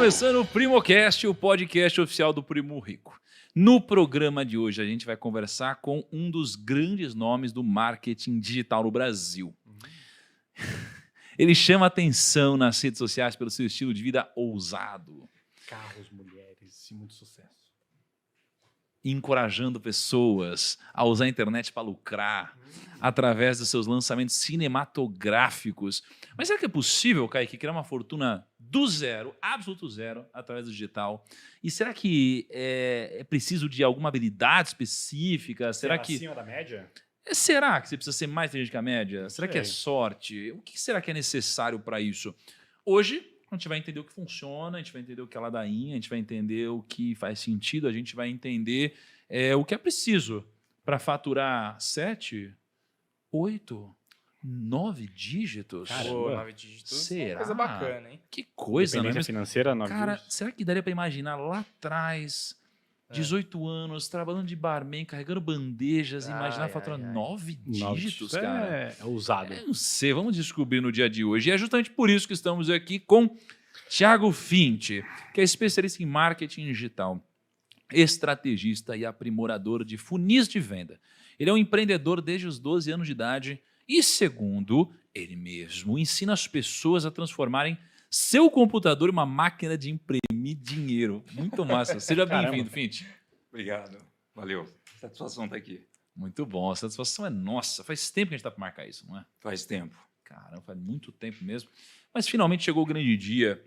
começando o PrimoCast, o podcast oficial do Primo Rico. No programa de hoje, a gente vai conversar com um dos grandes nomes do marketing digital no Brasil. Ele chama atenção nas redes sociais pelo seu estilo de vida ousado. Carros, mulheres e muito sucesso. Encorajando pessoas a usar a internet para lucrar através dos seus lançamentos cinematográficos. Mas será que é possível, Kaique, criar uma fortuna do zero, absoluto zero, através do digital? E será que é preciso de alguma habilidade específica? Será que acima da média? Será que você precisa ser mais inteligente que a média? Será que é Sei. sorte? O que será que é necessário para isso? Hoje, a gente vai entender o que funciona, a gente vai entender o que é ladainha, a gente vai entender o que faz sentido, a gente vai entender o que é preciso para faturar 7, 8, 9 dígitos. Caramba. Pô, 9 dígitos. Será? Coisa bacana, hein? Que coisa, não é Independência mesmo? financeira, 9 Cara, dígitos. será que daria para imaginar lá atrás, 18 anos, trabalhando de barman, carregando bandejas, e imaginar Ai, faturar ai, ai. 9 9 dígitos, dígitos cara? é ousado. Eu não sei, vamos descobrir no dia de hoje. E é justamente por isso que estamos aqui com Thiago Finti, que é especialista em marketing digital, estrategista e aprimorador de funis de venda. Ele é um empreendedor desde os 12 anos de idade e, segundo ele mesmo, ensina as pessoas a transformarem seu computador em uma máquina de imprimir dinheiro. Muito massa. Seja Caramba. bem-vindo, Finti. Obrigado. Valeu. Satisfação estar aqui. Muito bom. A satisfação é nossa. Faz tempo que a gente está para marcar isso, não é? Faz tempo. Caramba, faz muito tempo mesmo. Mas finalmente chegou o grande dia,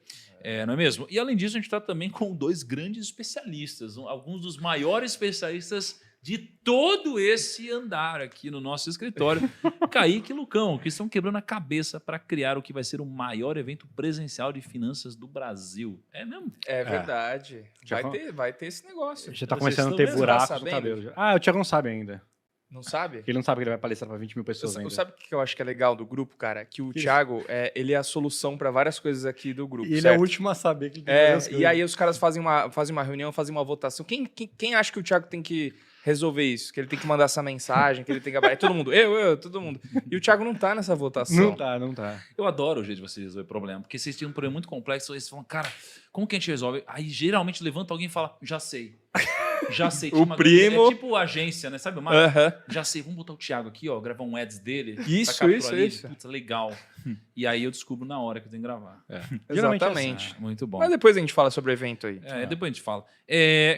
não é mesmo? E além disso, a gente está também com dois grandes especialistas, alguns dos maiores especialistas de todo esse andar aqui no nosso escritório, Kaique e Lucão, que estão quebrando a cabeça para criar o que vai ser o maior evento presencial de finanças do Brasil. É mesmo? É verdade. Já Vai ter esse negócio. Já tá Vocês começando a estão ter mesmo? buracos Tá no sabendo? cabelo. Já. O Thiago não sabe ainda. Não sabe? Ele não sabe que ele vai palestrar para 20 mil pessoas ainda. Sabe o que eu acho que é legal do grupo, cara? Que o Que Thiago, ele é a solução para várias coisas aqui do grupo, E ele é certo? o último a saber que ele tem que fazer as E coisas. aí os caras fazem uma reunião, fazem uma votação. Quem acha que o Thiago tem que resolver isso? Que ele tem que mandar essa mensagem, que ele tem que... É todo mundo. Todo mundo. E o Thiago não tá nessa votação. Não tá. Eu adoro o jeito de vocês resolver problema, porque vocês têm um problema muito complexo, eles falam, cara, como que a gente resolve? Aí geralmente levanta alguém e fala, já sei. Já sei. O primo- É tipo agência, né? Sabe o marketing? Aham. Já sei, vamos botar o Thiago aqui, ó, gravar um ads dele. Isso, tacar isso, por ali, isso. Putz, legal. E aí eu descubro na hora que eu tenho que gravar. Geralmente é Exatamente. Muito bom. Mas depois a gente fala sobre o evento aí. Depois a gente fala.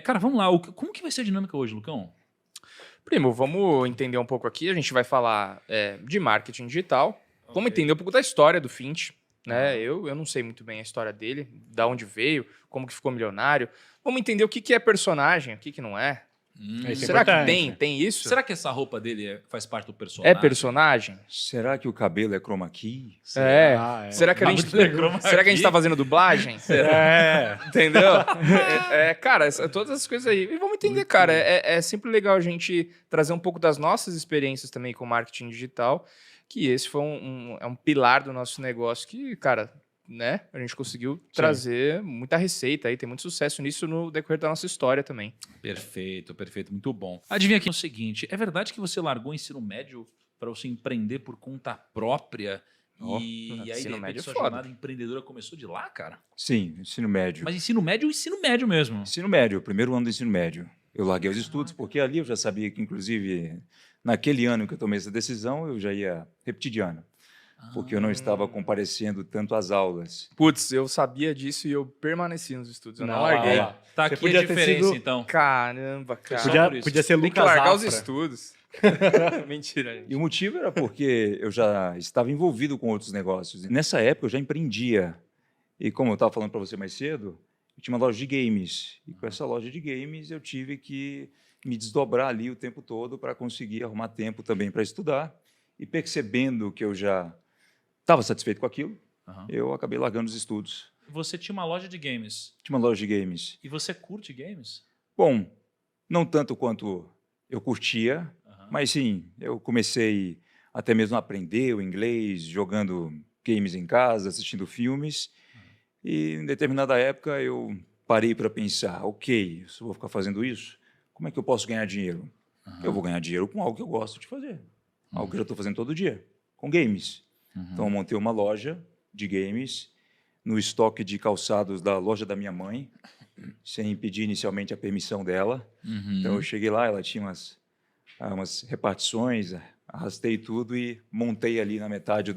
Cara, vamos lá. Como que vai ser a dinâmica hoje, Lucão? Primo, vamos entender um pouco aqui. A gente vai falar de marketing digital. Vamos entender um pouco da história do Fint. Né? Eu não sei muito bem a história dele, da onde veio, como que ficou milionário. Vamos entender o que é personagem, o que não é. Isso é Será que importante. tem isso? Será que essa roupa dele faz parte do personagem? É personagem? Será que o cabelo é chroma key? É. Será que a gente, será que a gente tá fazendo dublagem? É. Entendeu? Cara, todas essas coisas aí. E vamos entender, cara. É sempre legal a gente trazer um pouco das nossas experiências também com marketing digital, que esse foi um pilar do nosso negócio que, cara, né? A gente conseguiu trazer muita receita aí, tem muito sucesso nisso no decorrer da nossa história também. Perfeito, muito bom. Adivinha aqui o seguinte, é verdade que você largou o ensino médio para você empreender por conta própria e aí de ensino repente médio é sua foda. jornada empreendedora começou de lá, cara? Sim, ensino médio. Mas ensino médio mesmo. Ensino médio, primeiro ano do ensino médio. Eu larguei os estudos, porque ali eu já sabia que, inclusive, naquele ano que eu tomei essa decisão, eu já ia repetir de ano. Porque eu não estava comparecendo tanto às aulas. Putz, eu sabia disso e eu permaneci nos estudos. Eu não Não, larguei. olha lá. Tá Você aqui a podia ter diferença, sido- então. Caramba, cara. Só por isso. Podia ser Tem Lucas que largar os Afra. estudos. Mentira, gente. E o motivo era porque eu já estava envolvido com outros negócios. Nessa época eu já empreendia. E como eu estava falando para você mais cedo, eu tinha uma loja de games. E com essa loja de games eu tive que me desdobrar ali o tempo todo para conseguir arrumar tempo também para estudar. E percebendo que eu já estava satisfeito com aquilo, Aham. eu acabei largando os estudos. Você tinha uma loja de games Tinha uma loja de games. e você curte games? Bom, não tanto quanto eu curtia, Aham. mas sim, eu comecei até mesmo a aprender o inglês, jogando games em casa, assistindo filmes. E em determinada época eu parei para pensar, ok, se eu vou ficar fazendo isso, como é que eu posso ganhar dinheiro? Eu vou ganhar dinheiro com algo que eu gosto de fazer, algo que eu já estou fazendo todo dia, com games. Então eu montei uma loja de games no estoque de calçados da loja da minha mãe, sem pedir inicialmente a permissão dela. Então eu cheguei lá, ela tinha umas repartições, arrastei tudo e montei ali na metade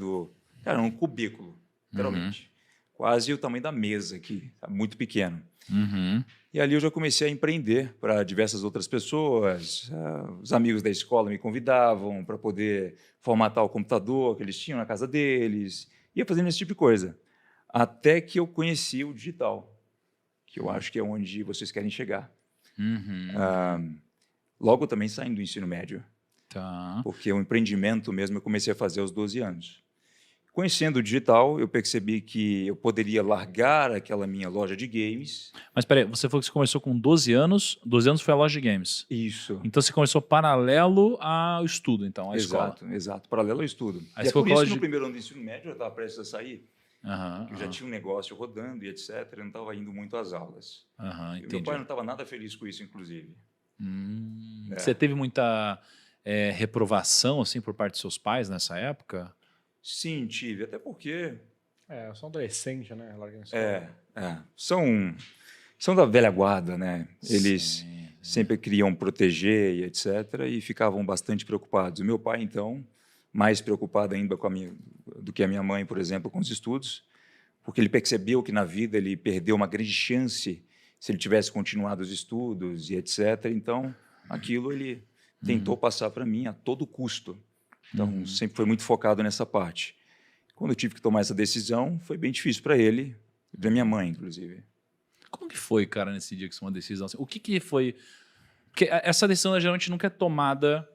cara, um cubículo, literalmente. Quase o tamanho da mesa aqui, tá muito pequeno. E ali eu já comecei a empreender para diversas outras pessoas. Os amigos da escola me convidavam para poder formatar o computador que eles tinham na casa deles. Ia fazendo esse tipo de coisa. Até que eu conheci o digital, que eu acho que é onde vocês querem chegar. Logo também saindo do ensino médio. Tá. Porque o empreendimento mesmo eu comecei a fazer aos 12 anos. Conhecendo o digital, eu percebi que eu poderia largar aquela minha loja de games. Mas peraí, você falou que você começou com 12 anos. 12 anos foi a loja de games. Isso. Então você começou paralelo ao estudo, então, à escola. Exato. Paralelo ao estudo. Aí E você é foi por isso que colégio- no primeiro ano do ensino médio eu estava prestes a sair. Eu já tinha um negócio rodando e etc. Eu não estava indo muito às aulas. E Entendi. meu pai não estava nada feliz com isso, inclusive. Você teve muita reprovação assim, por parte de seus pais nessa época? Sim, tive. Até porque Eu sou adolescente, né? Larguei na escola. são da velha guarda, né? Eles Sim. sempre queriam proteger e etc. E ficavam bastante preocupados. O meu pai, então, mais preocupado ainda do que a minha mãe, por exemplo, com os estudos, porque ele percebeu que na vida ele perdeu uma grande chance se ele tivesse continuado os estudos e etc. Então, aquilo ele tentou passar para mim a todo custo. Então, sempre foi muito focado nessa parte. Quando eu tive que tomar essa decisão, foi bem difícil para ele e para minha mãe, inclusive. Como que foi, cara, nesse dia que você tomou uma decisão? Assim? O que foi? Porque essa decisão ela, geralmente nunca é tomada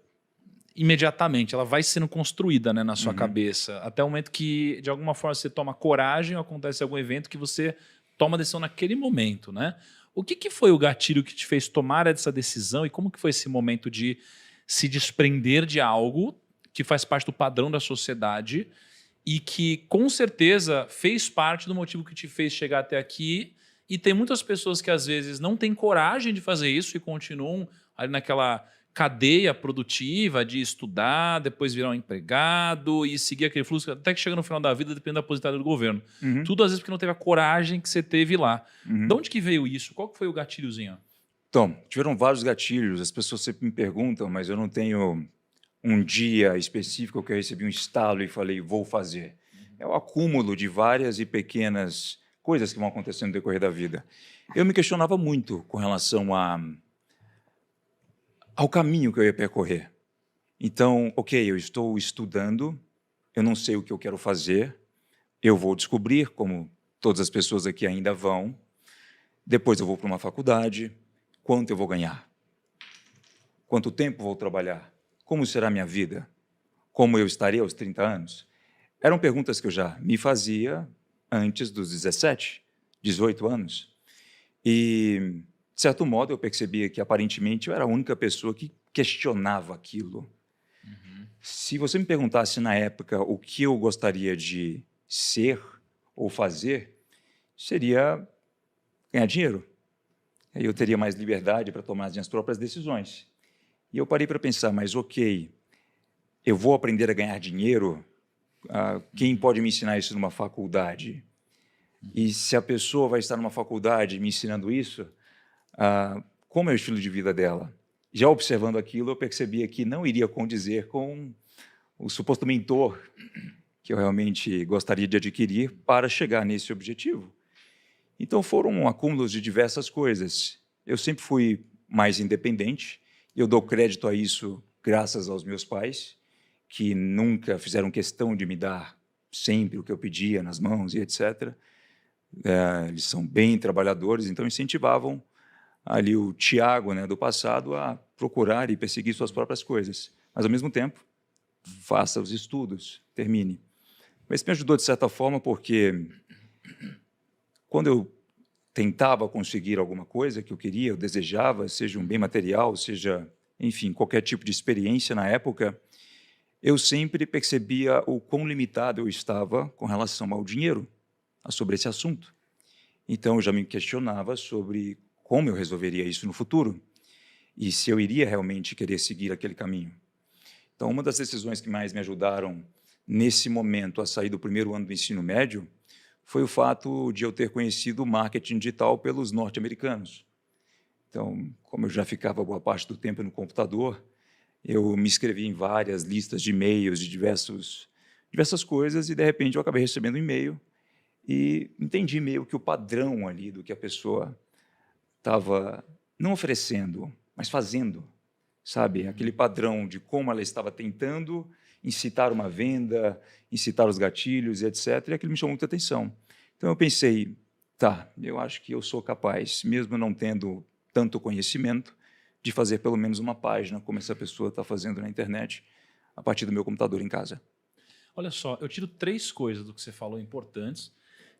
imediatamente, ela vai sendo construída, né, na sua cabeça, até o momento que, de alguma forma, você toma coragem ou acontece algum evento que você toma a decisão naquele momento, né? O que foi o gatilho que te fez tomar essa decisão e como que foi esse momento de se desprender de algo que faz parte do padrão da sociedade e que, com certeza, fez parte do motivo que te fez chegar até aqui. E tem muitas pessoas que, às vezes, não têm coragem de fazer isso e continuam ali naquela cadeia produtiva de estudar, depois virar um empregado e seguir aquele fluxo, até que chega no final da vida, dependendo da aposentadoria do governo. Tudo, às vezes, porque não teve a coragem que você teve lá. De onde que veio isso? Qual que foi o gatilhozinho? Então, tiveram vários gatilhos. As pessoas sempre me perguntam, mas eu não tenho um dia específico que eu recebi um estalo e falei, vou fazer. É o acúmulo de várias e pequenas coisas que vão acontecendo no decorrer da vida. Eu me questionava muito com relação ao caminho que eu ia percorrer. Então, ok, eu estou estudando, eu não sei o que eu quero fazer, eu vou descobrir, como todas as pessoas aqui ainda vão, depois eu vou para uma faculdade, quanto eu vou ganhar? Quanto tempo vou trabalhar? Como será a minha vida? Como eu estarei aos 30 anos? Eram perguntas que eu já me fazia antes dos 17, 18 anos. E, de certo modo, eu percebia que, aparentemente, eu era a única pessoa que questionava aquilo. Se você me perguntasse, na época, o que eu gostaria de ser ou fazer, seria ganhar dinheiro. Aí eu teria mais liberdade para tomar as minhas próprias decisões. E eu parei para pensar, mas ok, eu vou aprender a ganhar dinheiro? Quem pode me ensinar isso numa faculdade? E se a pessoa vai estar numa faculdade me ensinando isso, como é o estilo de vida dela? Já observando aquilo, eu percebia que não iria condizer com o suposto mentor que eu realmente gostaria de adquirir para chegar nesse objetivo. Então foram acúmulos de diversas coisas. Eu sempre fui mais independente, eu dou crédito a isso graças aos meus pais, que nunca fizeram questão de me dar sempre o que eu pedia nas mãos e etc. Eles são bem trabalhadores, então incentivavam ali o Tiago, né, do passado a procurar e perseguir suas próprias coisas. Mas, ao mesmo tempo, faça os estudos, termine. Mas isso me ajudou de certa forma porque quando eu tentava conseguir alguma coisa que eu queria, eu desejava, seja um bem material, seja, enfim, qualquer tipo de experiência na época, eu sempre percebia o quão limitado eu estava com relação ao dinheiro, sobre esse assunto. Então, eu já me questionava sobre como eu resolveria isso no futuro e se eu iria realmente querer seguir aquele caminho. Então, uma das decisões que mais me ajudaram nesse momento a sair do primeiro ano do ensino médio foi o fato de eu ter conhecido o marketing digital pelos norte-americanos. Então, como eu já ficava boa parte do tempo no computador, eu me inscrevi em várias listas de e-mails de diversas coisas e, de repente, eu acabei recebendo um e-mail e entendi meio que o padrão ali do que a pessoa estava não oferecendo, mas fazendo, sabe? Aquele padrão de como ela estava tentando incitar uma venda, incitar os gatilhos, etc. E aquilo me chamou muita atenção. Então eu pensei, tá, eu acho que eu sou capaz, mesmo não tendo tanto conhecimento, de fazer pelo menos uma página como essa pessoa está fazendo na internet, a partir do meu computador em casa. Olha só, eu tiro 3 coisas do que você falou importantes,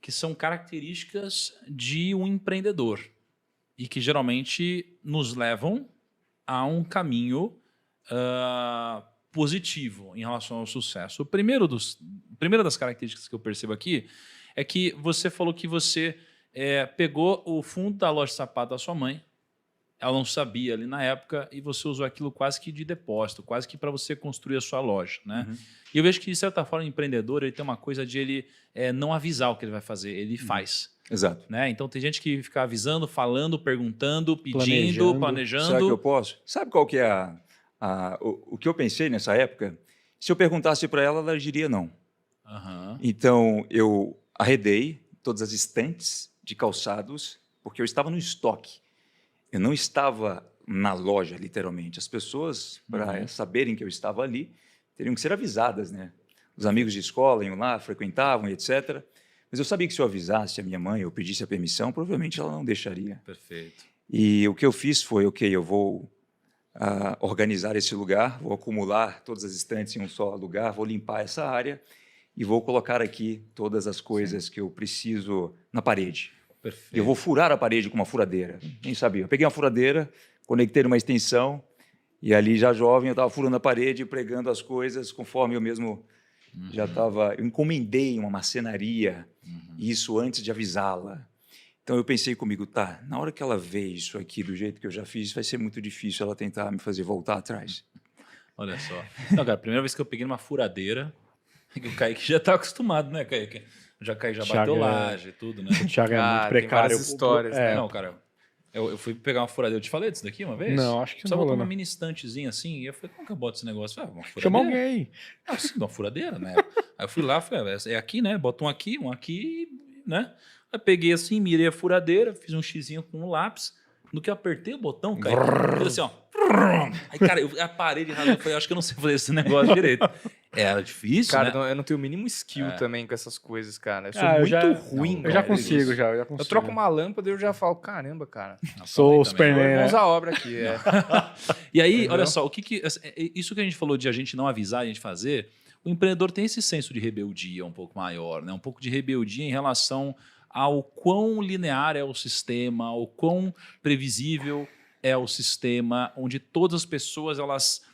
que são características de um empreendedor e que geralmente nos levam a um caminho positivo em relação ao sucesso. Primeira das características que eu percebo aqui é que você falou que você pegou o fundo da loja de sapato da sua mãe, ela não sabia ali na época, e você usou aquilo quase que de depósito, quase que para você construir a sua loja, né? Uhum. E eu vejo que, de certa forma, o empreendedor ele tem uma coisa de ele não avisar o que ele vai fazer, ele faz. Exato. Né? Então, tem gente que fica avisando, falando, perguntando, pedindo, planejando. Será que eu posso? Sabe qual que é o que eu pensei nessa época? Se eu perguntasse para ela, ela diria não. Uhum. Então, eu arredei todas as estantes de calçados, porque eu estava no estoque. Eu não estava na loja, literalmente. As pessoas, para saberem que eu estava ali, teriam que ser avisadas, né? Os amigos de escola iam lá, frequentavam, etc. Mas eu sabia que se eu avisasse a minha mãe, eu pedisse a permissão, provavelmente ela não deixaria. Perfeito. E o que eu fiz foi, ok, eu vou organizar esse lugar, vou acumular todas as estantes em um só lugar, vou limpar essa área e vou colocar aqui todas as coisas que eu preciso na parede. Perfeito. Eu vou furar a parede com uma furadeira. Nem sabia. Eu peguei uma furadeira, conectei numa extensão e ali, já jovem, eu estava furando a parede e pregando as coisas conforme eu mesmo já estava... Eu encomendei uma marcenaria, isso antes de avisá-la. Então, eu pensei comigo, tá, na hora que ela vê isso aqui do jeito que eu já fiz, vai ser muito difícil ela tentar me fazer voltar atrás. Olha só. Não, cara, a primeira vez que eu peguei numa furadeira, o Kaique já está acostumado, né, Kaique? Já bateu laje e tudo, né? O Thiago é muito Tem precário. várias histórias, né? Não, cara, eu fui pegar uma furadeira. Eu te falei disso daqui uma vez? Não, acho que Só não botar rolou, uma não. mini estantezinha assim, e eu falei, como que eu boto esse negócio? Uma furadeira. Chama alguém. Ah, sim, uma furadeira, né? Aí eu fui lá, falei, é aqui, né? Bota um aqui, né? Aí peguei assim, mirei a furadeira, fiz um xizinho com um lápis. No que eu apertei o botão, cara, fez assim, ó. Aí, cara, a parede rasgou. Eu falei, acho que eu não sei fazer esse negócio direito. Era difícil, Cara, né? eu não tenho o mínimo skill também com essas coisas, cara. Eu sou Eu muito já- ruim, Não, Eu já cara. consigo, já Eu consigo. troco uma lâmpada e eu já falo, caramba, cara. Sou o também. Superman, Vamos né? a obra aqui. E aí, Entendeu? olha só, isso que a gente falou de a gente não avisar, a gente fazer, o empreendedor tem esse senso de rebeldia um pouco maior, né? Um pouco de rebeldia em relação ao quão linear é o sistema, ao quão previsível é o sistema, onde todas as pessoas elas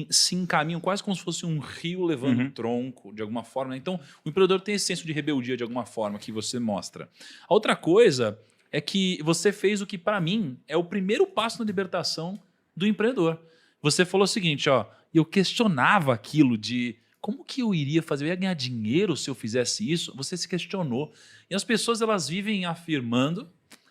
se encaminham quase como se fosse um rio levando um tronco, de alguma forma. Então, o empreendedor tem esse senso de rebeldia de alguma forma que você mostra. A outra coisa é que você fez o que, para mim, é o primeiro passo na libertação do empreendedor. Você falou o seguinte, ó, eu questionava aquilo de como que eu iria fazer? Eu ia ganhar dinheiro se eu fizesse isso? Você se questionou. E as pessoas elas vivem afirmando,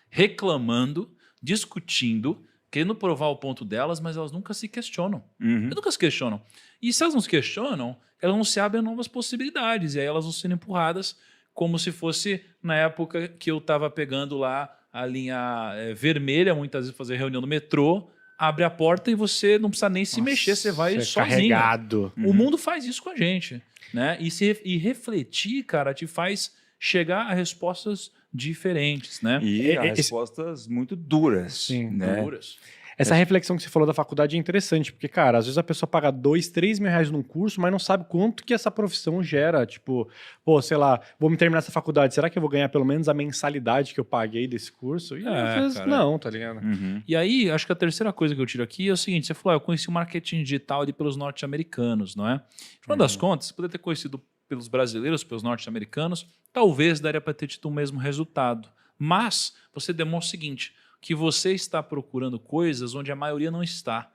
reclamando, discutindo, querendo provar o ponto delas, mas elas nunca se questionam. Elas nunca se questionam. E se elas não se questionam, elas não se abrem a novas possibilidades. E aí elas vão sendo empurradas como se fosse na época que eu estava pegando lá a linha vermelha, muitas vezes fazer reunião no metrô, abre a porta e você não precisa nem se mexer, você vai Você é sozinho. carregado. O mundo faz isso com a gente, né? E refletir, cara, te faz chegar a respostas diferentes, né? E há Esse- respostas muito duras. Sim, né? Duras. Essa reflexão que você falou da faculdade é interessante, porque, cara, às vezes a pessoa paga 2, 3 mil reais num curso, mas não sabe quanto que essa profissão gera. Tipo, pô, sei lá, vou me terminar essa faculdade, será que eu vou ganhar pelo menos a mensalidade que eu paguei desse curso? E às vezes cara. não, tá ligado? E aí, acho que a terceira coisa que eu tiro aqui é o seguinte: você falou, eu conheci o marketing digital ali pelos norte-americanos, não é? No final das contas, você poderia ter conhecido pelos brasileiros, pelos norte-americanos, talvez daria para ter tido o mesmo resultado. Mas você demonstra o seguinte, que você está procurando coisas onde a maioria não está.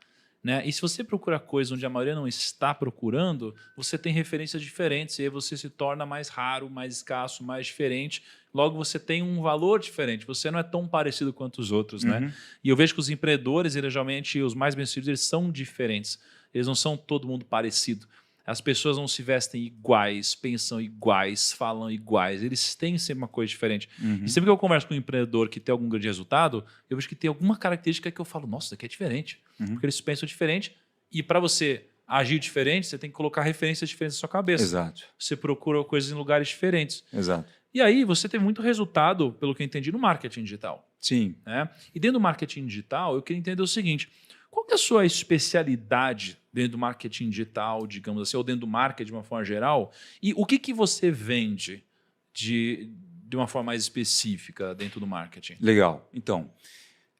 né? E se você procura coisa onde a maioria não está procurando, você tem referências diferentes e aí você se torna mais raro, mais escasso, mais diferente. Logo, você tem um valor diferente. Você não é tão parecido quanto os outros, né? E eu vejo que os empreendedores, eles, geralmente, os mais bem-sucedidos, eles são diferentes. Eles não são todo mundo parecido. As pessoas não se vestem iguais, pensam iguais, falam iguais. Eles têm sempre uma coisa diferente. E sempre que eu converso com um empreendedor que tem algum grande resultado, eu vejo que tem alguma característica que eu falo, nossa, isso aqui é diferente. Porque eles pensam diferente. E para você agir diferente, você tem que colocar referências diferentes na sua cabeça. Exato. Você procura coisas em lugares diferentes. Exato. E aí você teve muito resultado, pelo que eu entendi, no marketing digital. Sim. Né? E dentro do marketing digital, eu queria entender o seguinte, qual que é a sua especialidade dentro do marketing digital, digamos assim, ou dentro do marketing de uma forma geral? E o que você vende de uma forma mais específica dentro do marketing? Legal. Então,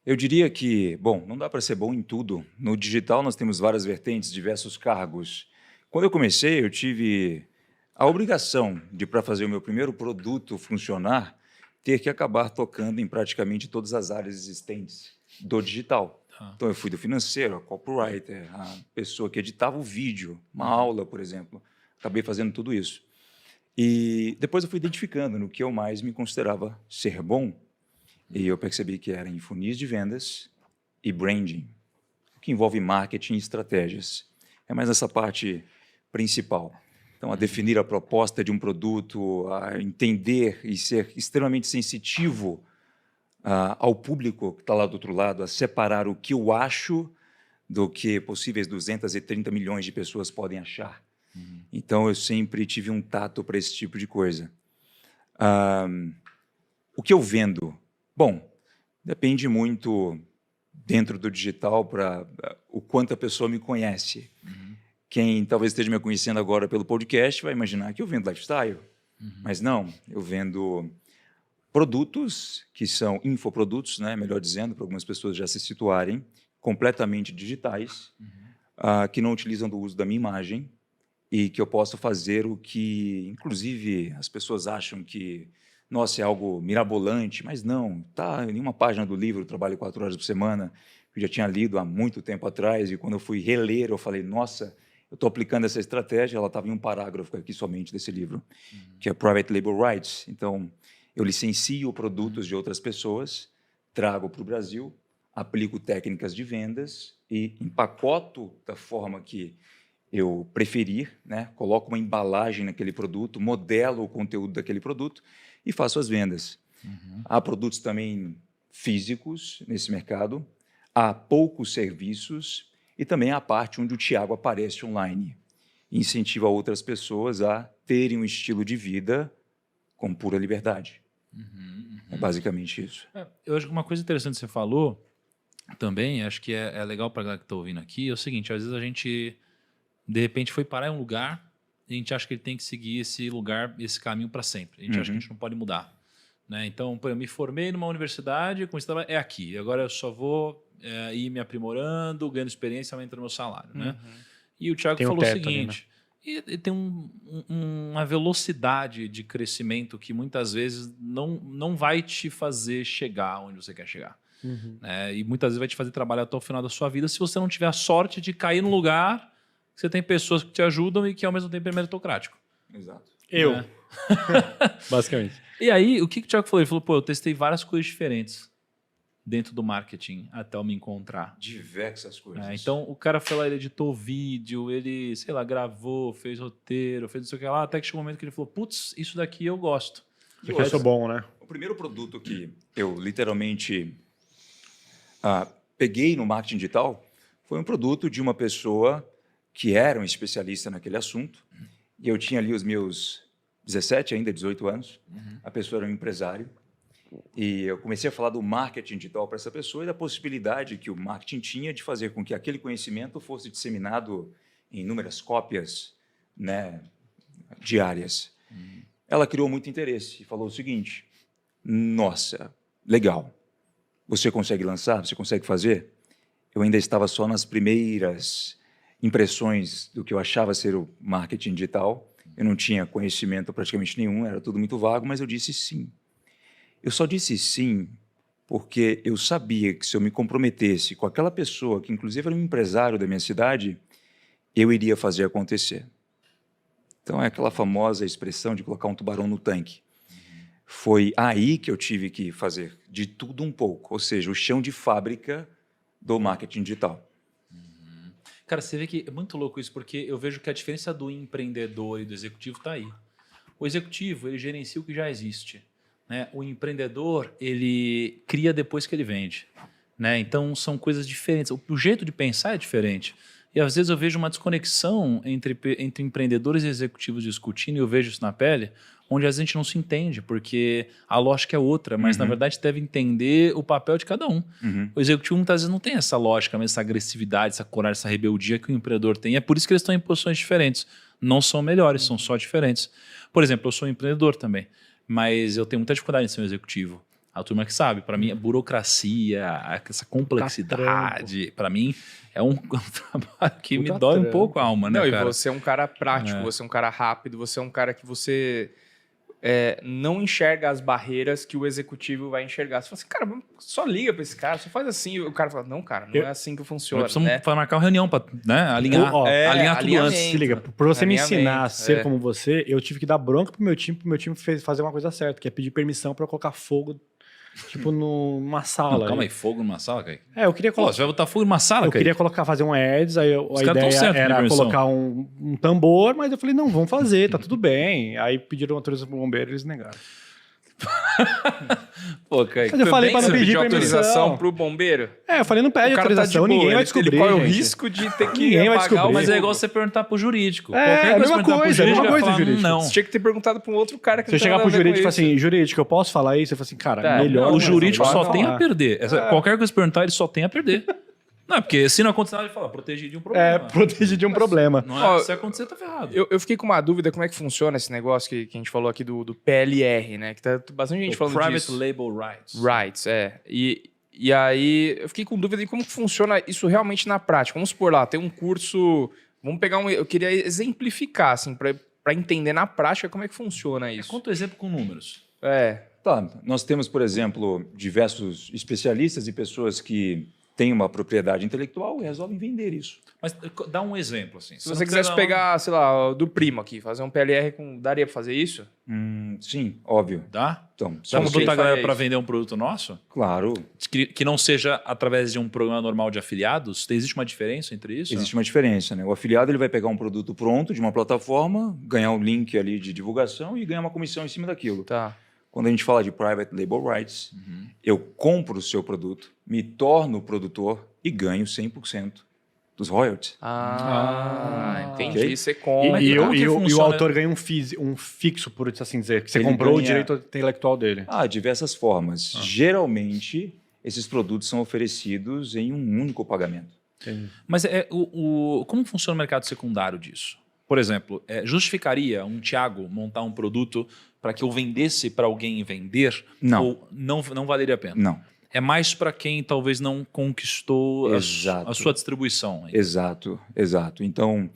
eu diria que, bom, não dá para ser bom em tudo. No digital nós temos várias vertentes, diversos cargos. Quando eu comecei, eu tive a obrigação de, para fazer o meu primeiro produto funcionar, ter que acabar tocando em praticamente todas as áreas existentes do digital. Então, eu fui do financeiro, a copywriter, a pessoa que editava o vídeo, uma aula, por exemplo. Acabei fazendo tudo isso. E depois eu fui identificando no que eu mais me considerava ser bom. E eu percebi que era em funis de vendas e branding, que envolve marketing e estratégias. É mais essa parte principal. Então, a definir a proposta de um produto, a entender e ser extremamente sensitivo ao público que está lá do outro lado, a separar o que eu acho do que possíveis 230 milhões de pessoas podem achar. Então, eu sempre tive um tato para esse tipo de coisa. O que eu vendo? Bom, depende muito dentro do digital para o quanto a pessoa me conhece. Quem talvez esteja me conhecendo agora pelo podcast vai imaginar que eu vendo lifestyle. Mas não, eu vendo produtos que são infoprodutos, né, melhor dizendo, para algumas pessoas já se situarem, completamente digitais, que não utilizam do uso da minha imagem e que eu posso fazer o que, inclusive, as pessoas acham que, nossa, é algo mirabolante, mas não, está em uma página do livro, eu trabalho 4 horas por semana, eu já tinha lido há muito tempo atrás e quando eu fui reler, eu falei, nossa, eu estou aplicando essa estratégia, ela estava em um parágrafo aqui somente desse livro, que é Private Label Rights. Então, eu licencio produtos de outras pessoas, trago para o Brasil, aplico técnicas de vendas e empacoto da forma que eu preferir, né? Coloco uma embalagem naquele produto, modelo o conteúdo daquele produto e faço as vendas. Há produtos também físicos nesse mercado, há poucos serviços e também há a parte onde o Thiago aparece online e incentiva outras pessoas a terem um estilo de vida com pura liberdade. É basicamente isso. Eu acho que uma coisa interessante que você falou também, acho que é legal para a galera que está ouvindo aqui, é o seguinte, às vezes a gente, de repente, foi parar em um lugar e a gente acha que ele tem que seguir esse lugar, esse caminho para sempre. A gente acha que a gente não pode mudar. Né? Então, eu me formei numa universidade, com isso é aqui. Agora eu só vou ir me aprimorando, ganhando experiência, aumentando meu salário. Né? E o Thiago falou o seguinte... E tem uma velocidade de crescimento que muitas vezes não vai te fazer chegar onde você quer chegar. E muitas vezes vai te fazer trabalhar até o final da sua vida se você não tiver a sorte de cair num lugar que você tem pessoas que te ajudam e que ao mesmo tempo é meritocrático. Exato. Eu. Basicamente. E aí, o que o Thiago falou? Ele falou, pô, eu testei várias coisas diferentes dentro do marketing até eu me encontrar. Diversas coisas. Então, o cara foi lá, ele editou vídeo, ele, sei lá, gravou, fez roteiro, fez não sei o que lá, até que chegou um momento que ele falou, putz, isso daqui eu gosto. Porque eu sou bom, né? O primeiro produto que eu literalmente peguei no marketing digital foi um produto de uma pessoa que era um especialista naquele assunto. E eu tinha ali os meus 17, ainda 18 anos. A pessoa era um empresário. E eu comecei a falar do marketing digital para essa pessoa e da possibilidade que o marketing tinha de fazer com que aquele conhecimento fosse disseminado em inúmeras cópias, né, diárias. Ela criou muito interesse e falou o seguinte, nossa, legal, você consegue lançar? Você consegue fazer? Eu ainda estava só nas primeiras impressões do que eu achava ser o marketing digital. Eu não tinha conhecimento praticamente nenhum, era tudo muito vago, mas eu disse sim. Eu só disse sim porque eu sabia que se eu me comprometesse com aquela pessoa, que inclusive era um empresário da minha cidade, eu iria fazer acontecer. Então, é aquela famosa expressão de colocar um tubarão no tanque. Foi aí que eu tive que fazer de tudo um pouco, ou seja, o chão de fábrica do marketing digital. Cara, você vê que é muito louco isso, porque eu vejo que a diferença do empreendedor e do executivo está aí. O executivo, ele gerencia o que já existe, né? O empreendedor, ele cria depois que ele vende, né? Então, são coisas diferentes. O jeito de pensar é diferente. E, às vezes, eu vejo uma desconexão entre empreendedores e executivos discutindo, e eu vejo isso na pele, onde a gente não se entende, porque a lógica é outra, mas, na verdade, deve entender o papel de cada um. O executivo, muitas vezes, não tem essa lógica, essa agressividade, essa coragem, essa rebeldia que o empreendedor tem. É por isso que eles estão em posições diferentes. Não são melhores, são só diferentes. Por exemplo, eu sou um empreendedor também, mas eu tenho muita dificuldade em ser um executivo. A turma que sabe, para mim, a burocracia, essa complexidade, para mim, é um trabalho que me dói um pouco a alma, né, Não, cara? E você é um cara prático, você é um cara rápido, você é um cara que você não enxerga as barreiras que o executivo vai enxergar. Você fala assim, cara, só liga para esse cara, só faz assim. O cara fala, não, cara, não é assim que funciona. Nós precisamos marcar uma reunião para alinhar, alinhar tudo antes. Se liga, pra você me ensinar a ser é. como você, eu tive que dar bronca pro meu time fazer uma coisa certa, que é pedir permissão pra eu colocar fogo, tipo, numa sala. Não, calma aí, fogo numa sala, Kaique? Eu queria Pô, colocar. você vai botar fogo numa sala, Eu Kaique? queria fazer um ads, aí a caras tão ideia certos de era permissão. colocar um tambor, mas eu falei, não, vamos fazer, tá tudo bem. Aí pediram autorização pro bombeiro e eles negaram. Pô, Kaique. Mas eu falei pra não Você pedir pediu permissão. autorização pro bombeiro? Eu falei, não pede O cara autorização, tá de boa, ninguém vai ele descobrir, corre o gente. risco de ter que Ninguém vai apagar descobrir. Mas é fogo. igual você perguntar pro jurídico. É, Qualquer a mesma você perguntar pro coisa, a mesma jurídico, coisa, vai falar, jurídico. Não. Você tinha que ter perguntado pra um outro cara que Se eu não tem chegar nada pro a ver com jurídico e falar isso. assim, jurídico, eu posso falar isso? Eu falo assim, cara, Tá, melhor. O não jurídico falar. só tem a perder. Qualquer coisa que você perguntar, ele só tem a perder. Não, porque se não acontecer nada, ele fala, protegi de um problema. Proteger de um problema. Não é? Ó, Se acontecer, tá ferrado. Eu fiquei com uma dúvida como é que funciona esse negócio que a gente falou aqui do PLR, né? Que tá bastante gente falando Private disso. Label Rights. Rights, E aí eu fiquei com dúvida de como que funciona isso realmente na prática. Vamos supor lá, tem um curso... Vamos pegar eu queria exemplificar, assim, para entender na prática como é que funciona isso. Conta um exemplo com números. Tá, nós temos, por exemplo, diversos especialistas e pessoas que têm uma propriedade intelectual e resolvem vender isso. Mas dá um exemplo, assim. Se você quisesse pegar, sei lá, do primo aqui, fazer um PLR daria para fazer isso? Sim, óbvio. Dá? Então, Dá Como pra que ele botar a galera faria para isso? vender um produto nosso? claro, Que não seja através de um programa normal de afiliados? Existe uma diferença entre isso? existe uma diferença, né? O afiliado ele vai pegar um produto pronto de uma plataforma, ganhar um link ali de divulgação e ganhar uma comissão em cima daquilo. Tá. Quando a gente fala de private label rights, eu compro o seu produto, me torno produtor e ganho 100% dos royalties. Entendi. Ok. Você compra. E como que o funciona? autor ganha um fixo, por assim dizer, que você Ele comprou o ganha- direito intelectual dele. Diversas formas. Geralmente, esses produtos são oferecidos em um único pagamento. Mas como funciona o mercado secundário disso? Por exemplo, justificaria um Thiago montar um produto para que eu vendesse para alguém Não. Ou não valeria a pena? Não. É mais para quem talvez não conquistou Exato. a sua distribuição. Exato, exato. Então,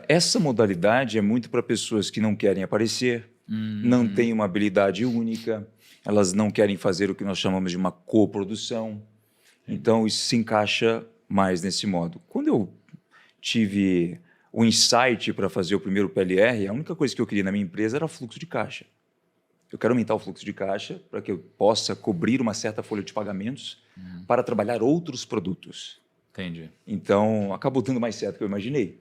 essa modalidade é muito para pessoas que não querem aparecer, não têm uma habilidade única, elas não querem fazer o que nós chamamos de uma coprodução. Então, isso se encaixa mais nesse modo. Quando eu tive o insight para fazer o primeiro PLR, a única coisa que eu queria na minha empresa era fluxo de caixa. Eu quero aumentar o fluxo de caixa para que eu possa cobrir uma certa folha de pagamentos para trabalhar outros produtos. Entendi. Então, acabou dando mais certo do que eu imaginei.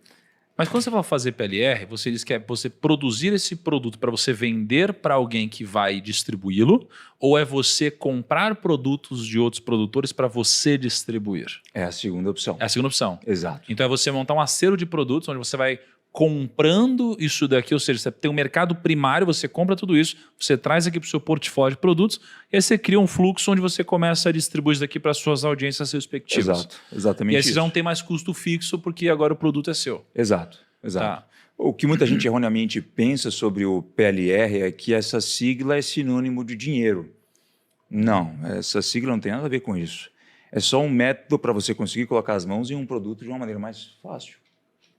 Mas quando você vai fazer PLR, você diz que é você produzir esse produto para você vender para alguém que vai distribuí-lo, ou é você comprar produtos de outros produtores para você distribuir? É a segunda opção. É a segunda opção. Exato. Então é você montar um acervo de produtos onde você vai comprando isso daqui, ou seja, você tem um mercado primário, você compra tudo isso, você traz aqui para o seu portfólio de produtos, e aí você cria um fluxo onde você começa a distribuir isso daqui para as suas audiências respectivas. Exato. Exatamente E aí você isso. já não tem mais custo fixo, porque agora o produto é seu. Exato. Exato. Tá. O que muita gente erroneamente pensa sobre o PLR é que essa sigla é sinônimo de dinheiro. Não, essa sigla não tem nada a ver com isso. É só um método para você conseguir colocar as mãos em um produto de uma maneira mais fácil,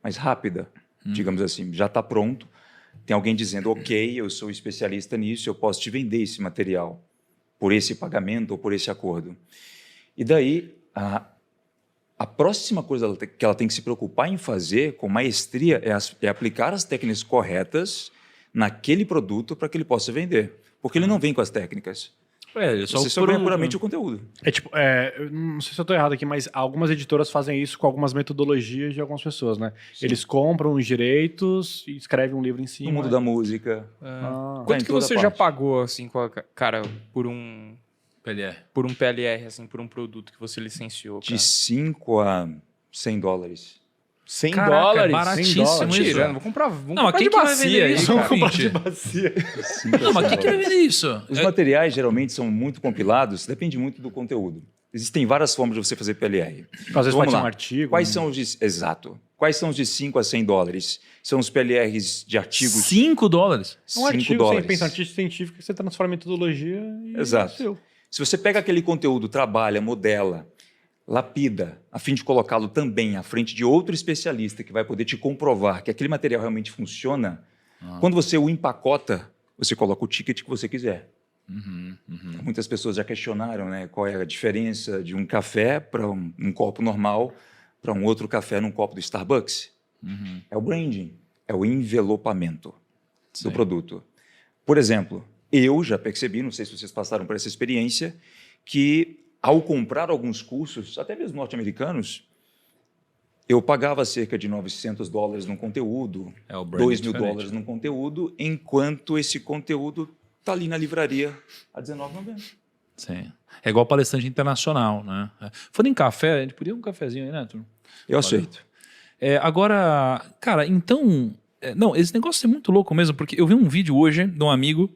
mais rápida, digamos assim. Já está pronto, tem alguém dizendo, ok, eu sou especialista nisso, eu posso te vender esse material. por esse pagamento ou por esse acordo. E daí, a próxima coisa que ela tem que se preocupar em fazer com maestria é aplicar as técnicas corretas naquele produto para que ele possa vender. Porque ele não vem com as técnicas. Você só ganha puramente o conteúdo. Eu não sei se eu tô errado aqui, mas algumas editoras fazem isso com algumas metodologias de algumas pessoas, né? Sim. Eles compram os direitos e escrevem um livro em cima. No mundo da música. Quanto que toda você já parte. pagou, assim, cara, por um PLR. PLR, assim, por um produto que você licenciou, cara? De 5 a 100 dólares. 100 Caraca, dólares? é baratíssimo 100 isso. Tirando, vou comprar, vamos Não, mas comprar quem de que vai bacia vender aí, isso? cara. Vamos comprar de bacia. Não, mas quem que vai vender isso? Os materiais geralmente são muito compilados, depende muito do conteúdo. Existem várias formas de você fazer PLR. Às vezes Vamos pode ser lá. um artigo. Quais são os de... Exato. Quais são os de 5 a 100 dólares? São os PLRs de artigos... 5 dólares? É um artigo, $5. você pensa, um artigo científico que você transforma em metodologia e Exato. é seu. Se você pega aquele conteúdo, trabalha, modela, lapida, a fim de colocá-lo também à frente de outro especialista que vai poder te comprovar que aquele material realmente funciona, quando você o empacota, você coloca o ticket que você quiser. Muitas pessoas já questionaram, né, qual é a diferença de um café para um copo normal para um outro café num copo do Starbucks. É o branding, é o envelopamento do produto. Por exemplo, eu já percebi, não sei se vocês passaram por essa experiência, que ao comprar alguns cursos, até mesmo norte-americanos, eu pagava cerca de $900 num conteúdo, É o branding $2.000 diferente. num conteúdo, enquanto esse conteúdo está ali na livraria a R$19,90. Sim. É igual palestrante internacional, né? Falando em café, a gente podia um cafezinho aí, né, turma? Eu aceito. Agora, cara, então... não, esse negócio é muito louco mesmo, porque eu vi um vídeo hoje de um amigo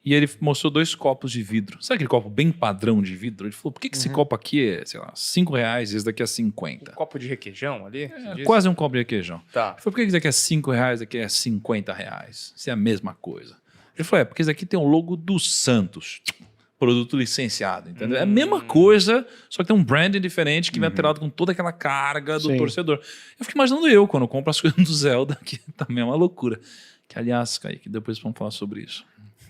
e ele mostrou 2 copos de vidro. Sabe aquele copo bem padrão de vidro? Ele falou, por que esse copo aqui é, sei lá, R$5 e esse daqui é 50? Um copo de requeijão ali? você disse? Quase um copo de requeijão. Tá. Ele falou, por que esse daqui é R$5 e esse daqui é R$50? Isso é a mesma coisa. Ele falou, porque esse daqui tem o logo do Santos. Produto licenciado, entendeu? É a mesma coisa, só que tem um branding diferente que vem atrelado com toda aquela carga do Sim. torcedor. Eu fico imaginando eu, quando eu compro as coisas do Zelda, que também é uma loucura. Que, aliás, Kaique, depois vamos falar sobre isso.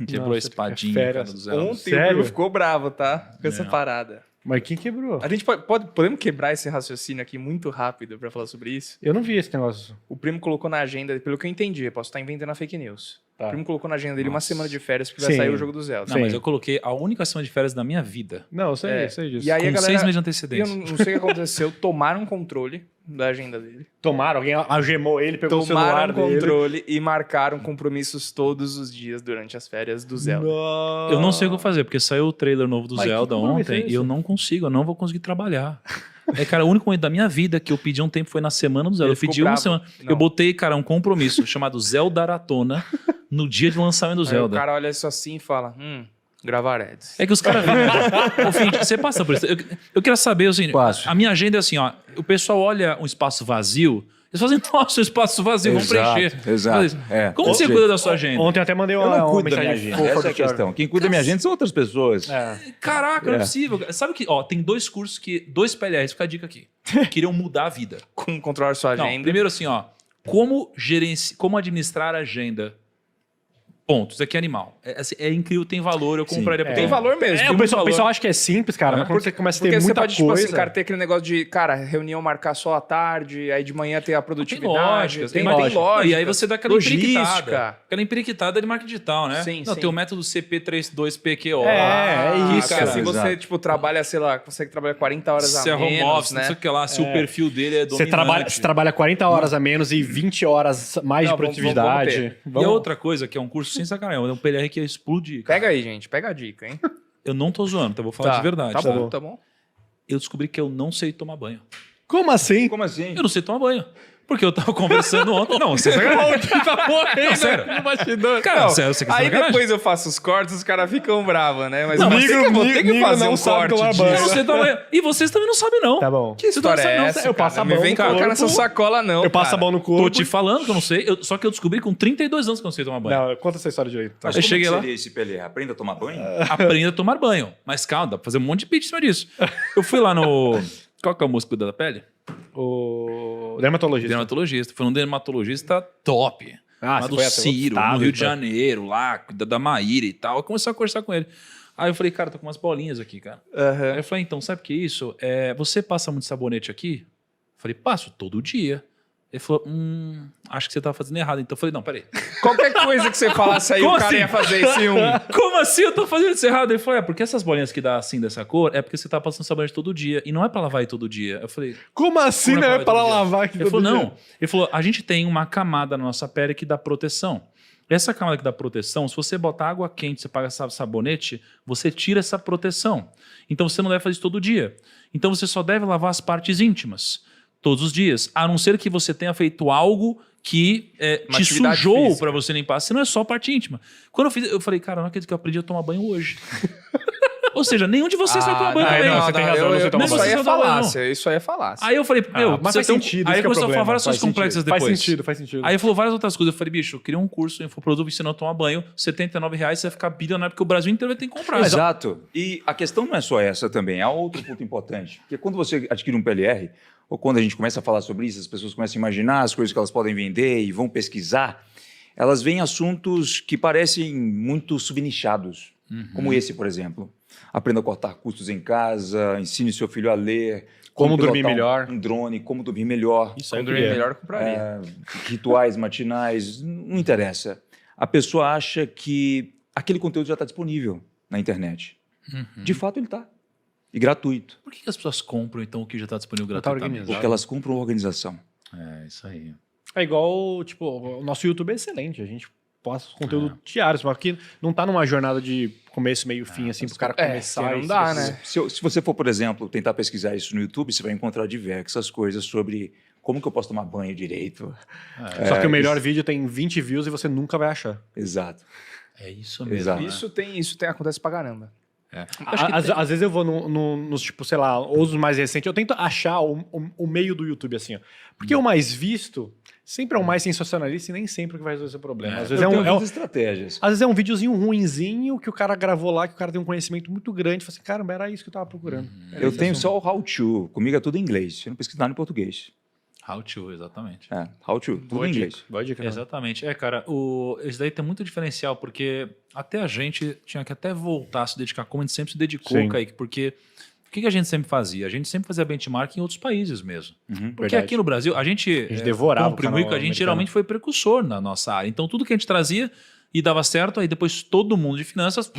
Quebrou a Nossa, espadinha férias. cara, do Zelda. Ontem o Sério? primo ficou bravo, tá? Com essa parada. Mas quem quebrou? A gente podemos quebrar esse raciocínio aqui muito rápido pra falar sobre isso? Eu não vi esse negócio. O primo colocou na agenda, pelo que eu entendi, eu posso estar inventando a fake news. Tá. O primo colocou na agenda dele uma Nossa. semana de férias porque vai Sim. sair o jogo do Zelda. Não, mas Sim. eu coloquei a única semana de férias da minha vida. Não, eu sei, É. eu sei disso. E aí com a galera, 6 meses de eu antecedência. não sei o que aconteceu, tomaram controle da agenda dele. Tomaram, alguém algemou ele, pegou o Tomaram celular dele. controle e marcaram compromissos todos os dias durante as férias do Zelda. Nossa. Eu não sei o que eu vou fazer, porque saiu o trailer novo do Mas que Zelda compromisso ontem é e esse? eu não consigo, eu não vou conseguir trabalhar. Cara, o único momento da minha vida que eu pedi um tempo foi na semana do Zelda. Ele Eu pedi ficou uma bravo. semana. Não. Eu botei, cara, um compromisso chamado Zeldaratona no dia de lançamento do Aí Zelda. o cara olha isso assim e fala, gravar ads. É que os caras vêm. Ô, Fink, você passa por isso. Eu queria saber, assim, Passo. a minha agenda é assim, ó. O pessoal olha um espaço vazio, eles fazem, nossa, o espaço vazio, vamos preencher. Exato. Faz isso. Como você Gente, cuida da sua agenda? Ontem eu até mandei eu uma, não uma cuido da minha mensagem agenda, fofa essa é a pro Thiago. questão. Quem cuida da minha agenda são outras pessoas. Caraca, não é possível. Sabe que, ó, tem 2 cursos que, 2 PLRs, fica a dica aqui, queriam mudar a vida. Como controlar sua Não, agenda. primeiro assim, ó, como administrar a agenda. Ponto, isso aqui é animal. É incrível, tem valor, eu Sim. compraria. Tem valor mesmo. E o pessoal acha que é simples, cara, mas quando você começa a ter Porque você muita pode, tipo coisa... assim, cara, ter aquele negócio de, cara, reunião marcar só à tarde, aí de manhã ter a produtividade. lógica, Tem tem lógica. E aí você dá aquela empiriquitada. logística. Aquela empiriquitada de marketing digital, né? Sim, Não, sim. tem o método CP32PQO. É isso, Que cara. assim você, Exato. tipo, trabalha, sei lá, consegue trabalhar 40 horas Se a é home menos, office, né? não sei o que lá, se o perfil dele é Você dominante. trabalha 40 horas a menos e 20 horas mais Não, de vamos produtividade. E a outra coisa, que é um curso sem sacanagem, é um PLR que ia explodir. cara. Pega aí, gente. Pega a dica, hein? Eu não tô zoando, tá? Vou falar de verdade. Tá tá? bom, tá bom. Eu descobri que eu não sei tomar banho. Como assim? Como assim? Eu não sei tomar banho. Porque eu tava conversando ontem. Não, você tá morrendo. Não, sério. No bastidor. Cara, Não, sério, você quer aí sacanagem? depois eu faço os cortes, os caras ficam bravos, né? Mas Não, eu mas vou ter que fazer não um sabe corte tomar disso. banho. Eu não sei tomar banho. E vocês também não sabem, não. Tá bom. Que história Você é não essa, eu passo a cara? Me mão vem no colocar corpo. nessa sacola, não, Eu passo a cara. mão no corpo. Tô te falando que eu não sei. Só que eu descobri com 32 anos que eu não sei tomar banho. Não, conta essa história direito. Tá? Mas Eu como cheguei que lá. seria esse PLR? Aprenda a tomar banho? Aprenda a tomar banho. Mas calma, dá pra fazer um monte de pitch em cima disso. Eu fui lá no... Qual que é o músico da pele? O dermatologista. Dermatologista. Foi um dermatologista top. Ah, lá você do foi até outro Ciro, estado no Rio e de tal. Janeiro, lá, cuida da Maíra e tal. Eu comecei a conversar com ele. Aí eu falei, cara, tô com umas bolinhas aqui, cara. Aí eu falei, então, sabe o que é isso? Você passa muito sabonete aqui? Eu falei, passo todo dia. Ele falou, acho que você tá fazendo errado. Então eu falei, não, peraí. Qualquer coisa que você falasse aí, Como o cara assim? ia fazer esse Como assim eu tô fazendo isso errado? Ele falou, porque essas bolinhas que dá assim dessa cor é porque você tá passando sabonete todo dia. E não é pra lavar aí todo dia. Eu falei, Como assim, Como né? é É pra lavar aqui ele todo falou, dia? não. Ele falou, a gente tem uma camada na nossa pele que dá proteção. Essa camada que dá proteção, se você botar água quente, você paga sabonete, você tira essa proteção. Então você não deve fazer isso todo dia. Então você só deve lavar as partes íntimas todos os dias, a não ser que você tenha feito algo que Uma te atividade sujou física. para você limpar. Se não é só a parte íntima. Quando eu fiz, eu falei, cara, não acredito que eu aprendi a tomar banho hoje. Ou seja, nenhum de vocês vai tomar banho também. não, você tem razão, você toma Isso banho. aí é Você toma banho, não. falácia, isso aí é falácia. Aí eu falei, meu, mas você faz tem sentido, Aí isso que é o começou a falar problema. várias coisas Faz complexas sentido. depois. Faz sentido. Aí ele falou várias outras coisas. Eu falei, bicho, eu queria um curso, infoproduto ensinando a tomar banho, R$79, você vai ficar bilionário, porque o Brasil inteiro vai ter que comprar. Exato. E a questão não é só essa também, há outro ponto importante. Porque quando você adquire um PLR, ou quando a gente começa a falar sobre isso, as pessoas começam a imaginar as coisas que elas podem vender e vão pesquisar, elas veem assuntos que parecem muito subnichados, como esse, por exemplo. Aprenda a cortar custos em casa, ensine seu filho a ler, Como dormir pilotar melhor. um drone, como dormir melhor, Isso aí Quando eu dormir queria. melhor, eu compraria. rituais matinais, não interessa. A pessoa acha que aquele conteúdo já está disponível na internet. De fato, ele está. E gratuito. Por que as pessoas compram, então, o que já está disponível Não tá gratuitamente? organizado. Porque elas compram organização. É, isso aí. É igual, tipo, o nosso YouTube é excelente. A gente posta conteúdo diário, só que não tá numa jornada de começo, meio, fim, assim, pro cara começar. que não e dá, se- né? Se você for, por exemplo, tentar pesquisar isso no YouTube, você vai encontrar diversas coisas sobre como que eu posso tomar banho direito. Só que o melhor vídeo tem 20 views e você nunca vai achar. Exato. É isso mesmo. Exato. né? Isso acontece pra caramba. Às vezes eu vou nos, tipo, sei lá, ou os mais recentes, eu tento achar o meio do YouTube, assim, ó. Porque o mais visto sempre é o mais sensacionalista e nem sempre o que vai resolver esse problema. Às vezes Eu tenho é um, algumas estratégias. às vezes é um videozinho ruinzinho que o cara gravou lá, que o cara tem um conhecimento muito grande. Fala assim, caramba, era isso que eu tava procurando. Era Eu esse tenho assunto. só o how to. Comigo é tudo em inglês. Eu não pesquiso nada em português. How to, exatamente. How to, tudo Boa em dica, inglês. boa dica. né? Exatamente. Cara, esse daí tem muito diferencial, porque até a gente tinha que até voltar a se dedicar, como a gente sempre se dedicou, Sim. Kaique, porque o que a gente sempre fazia? A gente sempre fazia benchmark em outros países mesmo. Uhum. Porque Verdade. aqui no Brasil, a gente devorava o comprimiu canal que a gente americano. geralmente foi precursor na nossa área. Então, tudo que a gente trazia e dava certo, aí depois todo mundo de finanças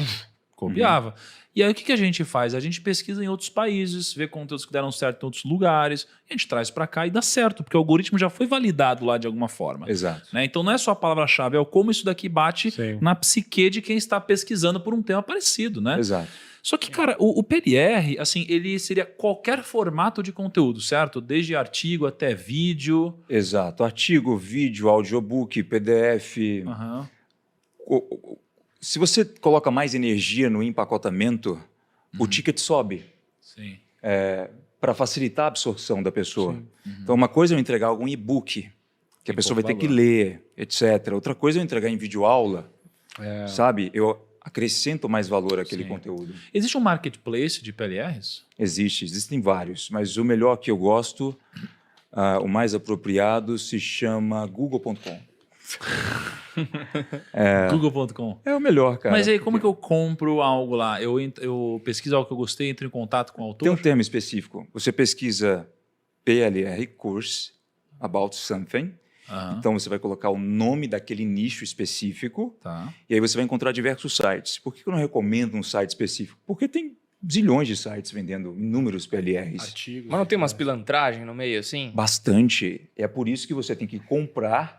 copiava. E aí, o que a gente faz? A gente pesquisa em outros países, vê conteúdos que deram certo em outros lugares, a gente traz para cá e dá certo, porque o algoritmo já foi validado lá de alguma forma. Exato. Né? Então, não é só a palavra-chave, é o como isso daqui bate Sim. na psique de quem está pesquisando por um tema parecido, né? Exato. Só que, cara, o PLR, assim, ele seria qualquer formato de conteúdo, certo? Desde artigo até vídeo. Exato. Artigo, vídeo, audiobook, PDF. Aham. Se você coloca mais energia no empacotamento, o ticket sobe Sim. para facilitar a absorção da pessoa. Então, uma coisa é eu entregar algum e-book, que a pessoa vai ter que ler, etc. Outra coisa é eu entregar em videoaula, sabe? Eu acrescento mais valor àquele Sim. conteúdo. Existe um marketplace de PLRs? Existem vários, mas o melhor que eu gosto, o mais apropriado, se chama google.com. Google.com. É o melhor, cara. Mas aí, como que eu compro algo lá? Eu pesquiso algo que eu gostei, entro em contato com o autor? Tem um termo específico. Você pesquisa PLR Course About Something. Aham. Então, você vai colocar o nome daquele nicho específico Tá. e aí você vai encontrar diversos sites. Por que eu não recomendo um site específico? Porque tem zilhões de sites vendendo inúmeros PLRs. Artigos. Mas não tem umas pilantragens no meio, assim? Bastante. É por isso que você tem que comprar,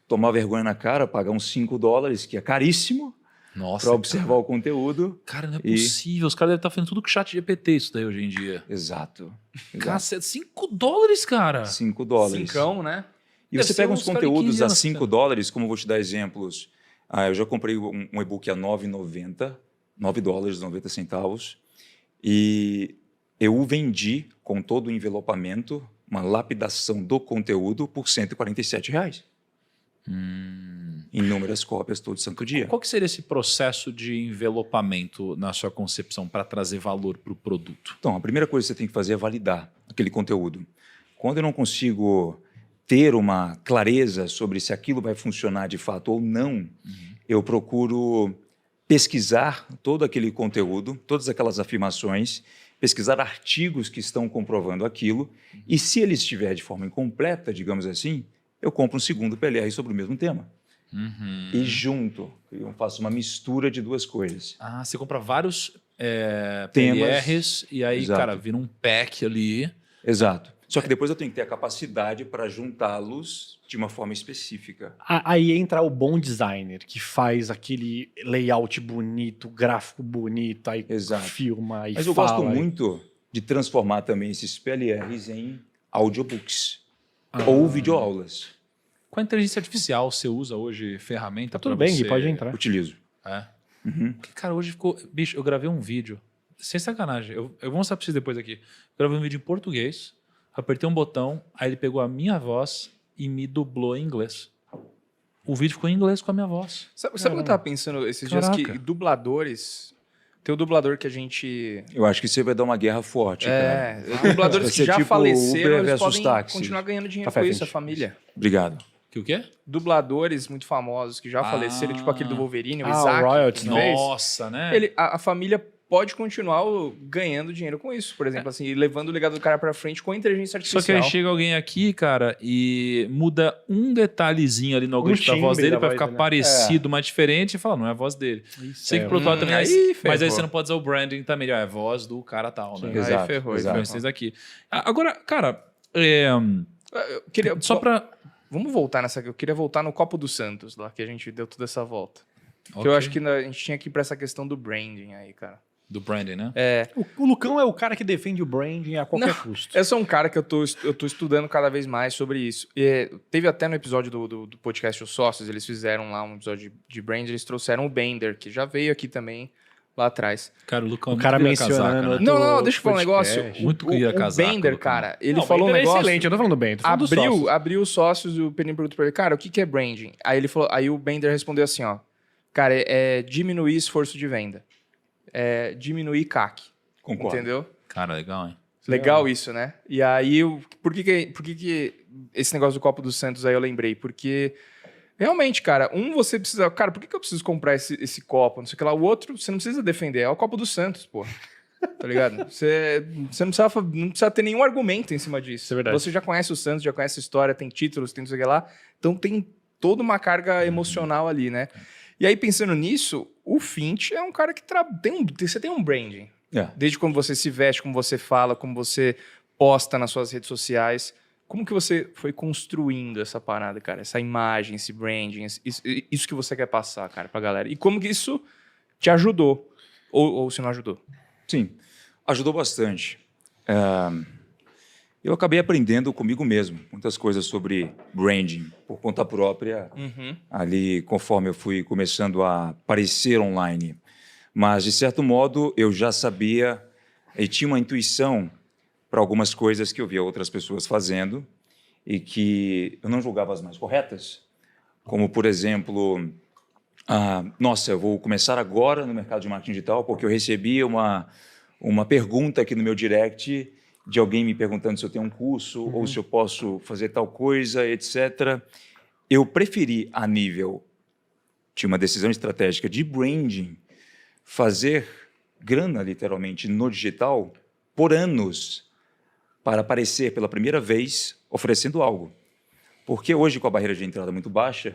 tomar vergonha na cara, pagar uns $5, que é caríssimo, Nossa. para observar o conteúdo. Cara, não é E- possível. Os caras devem estar fazendo tudo com chat GPT isso daí hoje em dia. Exato. Cacete, $5, cara. $5. Cincão, né? E Deve você ser pega uns uns cara de conteúdos 15 a anos, $5, como eu vou te dar exemplos. Eu já comprei um e-book a $9,90, $9,90, e eu o vendi com todo o envelopamento, uma lapidação do conteúdo, por R$147. Inúmeras cópias todo santo dia. Qual que seria esse processo de envelopamento na sua concepção para trazer valor para o produto? Então, a primeira coisa que você tem que fazer é validar aquele conteúdo. Quando eu não consigo ter uma clareza sobre se aquilo vai funcionar de fato ou não, eu procuro pesquisar todo aquele conteúdo, todas aquelas afirmações, pesquisar artigos que estão comprovando aquilo, e se ele estiver de forma incompleta, digamos assim, eu compro um segundo PLR sobre o mesmo tema. Uhum. E junto, eu faço uma mistura de duas coisas. Ah, você compra vários Temas. PLRs e aí, Exato. cara, vira um pack ali. Exato. Só que depois eu tenho que ter a capacidade para juntá-los de uma forma específica. Aí entra o bom designer, que faz aquele layout bonito, gráfico bonito, aí Exato. filma, aí Mas eu fala. gosto muito de transformar também esses PLRs em audiobooks ou videoaulas. Qual inteligência artificial você usa hoje, ferramenta? Tá tudo pra bem, você? Gui, pode entrar. Utilizo. É. Uhum. Porque, cara, hoje ficou. Bicho, eu gravei um vídeo. Sem sacanagem. Eu vou mostrar pra vocês depois aqui. Eu gravei um vídeo em português, apertei um botão, aí ele pegou a minha voz e me dublou em inglês. O vídeo ficou em inglês com a minha voz. Sabe o que eu tava pensando esses dias? Caraca. Que dubladores... Tem o dublador que a gente... Eu acho que você vai dar uma guerra forte, cara. Dubladores Vai que ser já tipo faleceram, Uber eles versus podem táxi. continuar ganhando dinheiro Café com isso, a quente. família. Obrigado. Que o quê? Dubladores muito famosos que já faleceram, tipo aquele do Wolverine, o Isaac. o Royalties, que né? fez. Nossa, né? A família pode continuar ganhando dinheiro com isso, por exemplo, assim, e levando o legado do cara pra frente com a inteligência Só que artificial. aí chega alguém aqui, cara, e muda um detalhezinho ali no algoritmo da timbre voz dele da pra voz ficar dele, né? parecido, mas diferente e fala, não é a voz dele. Sei que pro outro lado também aí mas aí ferrou. você não pode usar o branding também, ó, é a voz do cara tal, né? Aí Exato, ferrou, exato. ferrou. Vocês aqui. Agora, cara, Eu queria, só pra... Vamos voltar nessa. Eu queria voltar no Copo do Santos, lá que a gente deu toda essa volta. Que Ok. eu acho que a gente tinha que ir pra essa questão do branding aí, cara. Do branding, né? O Lucão é o cara que defende o branding a qualquer custo. Eu sou um cara que eu tô estudando cada vez mais sobre isso. E, teve até no episódio do podcast Os Sócios, eles fizeram lá um episódio de branding, eles trouxeram o Bender, que já veio aqui também, lá atrás. Cara, o Lucão O cara muito queria casar, mencionando- cara. Não, deixa eu falar um podcast. negócio. Muito queria casar com o Bender, Lucão. cara, ele Não, falou um Bender negócio... É excelente, eu tô falando bem, tô falando dos sócios. Abriu os sócios e o Peninho perguntou pra ele, cara, o que é branding? Aí ele falou, aí o Bender respondeu assim, ó, cara, é diminuir esforço de venda, é diminuir CAC, Concordo. entendeu? Cara, legal, hein? Legal isso, né? E aí, por que esse negócio do Copo dos Santos aí eu lembrei? Porque realmente, cara, você precisa, cara, por que eu preciso comprar esse copo? Não sei o que lá, o outro você não precisa defender, é o Copo dos Santos, pô. Tá ligado? Você não precisa ter nenhum argumento em cima disso. Isso é verdade. Você já conhece o Santos, já conhece a história, tem títulos, tem não sei o que lá. Então tem toda uma carga emocional ali, né? E aí, pensando nisso, o Fint é um cara que você tem um branding. É. Desde como você se veste, como você fala, como você posta nas suas redes sociais. Como que você foi construindo essa parada, cara? Essa imagem, esse branding, isso que você quer passar, cara, pra galera. E como que isso te ajudou? Ou se não ajudou? Sim, ajudou bastante. Eu acabei aprendendo comigo mesmo muitas coisas sobre branding por conta própria, ali conforme eu fui começando a aparecer online. Mas, de certo modo, eu já sabia e tinha uma intuição para algumas coisas que eu via outras pessoas fazendo e que eu não julgava as mais corretas, como, por exemplo, nossa, eu vou começar agora no mercado de marketing digital porque eu recebi uma pergunta aqui no meu direct de alguém me perguntando se eu tenho um curso ou se eu posso fazer tal coisa, etc. Eu preferi, a nível de uma decisão estratégica de branding, fazer grana, literalmente, no digital por anos para aparecer pela primeira vez oferecendo algo. Porque hoje, com a barreira de entrada muito baixa,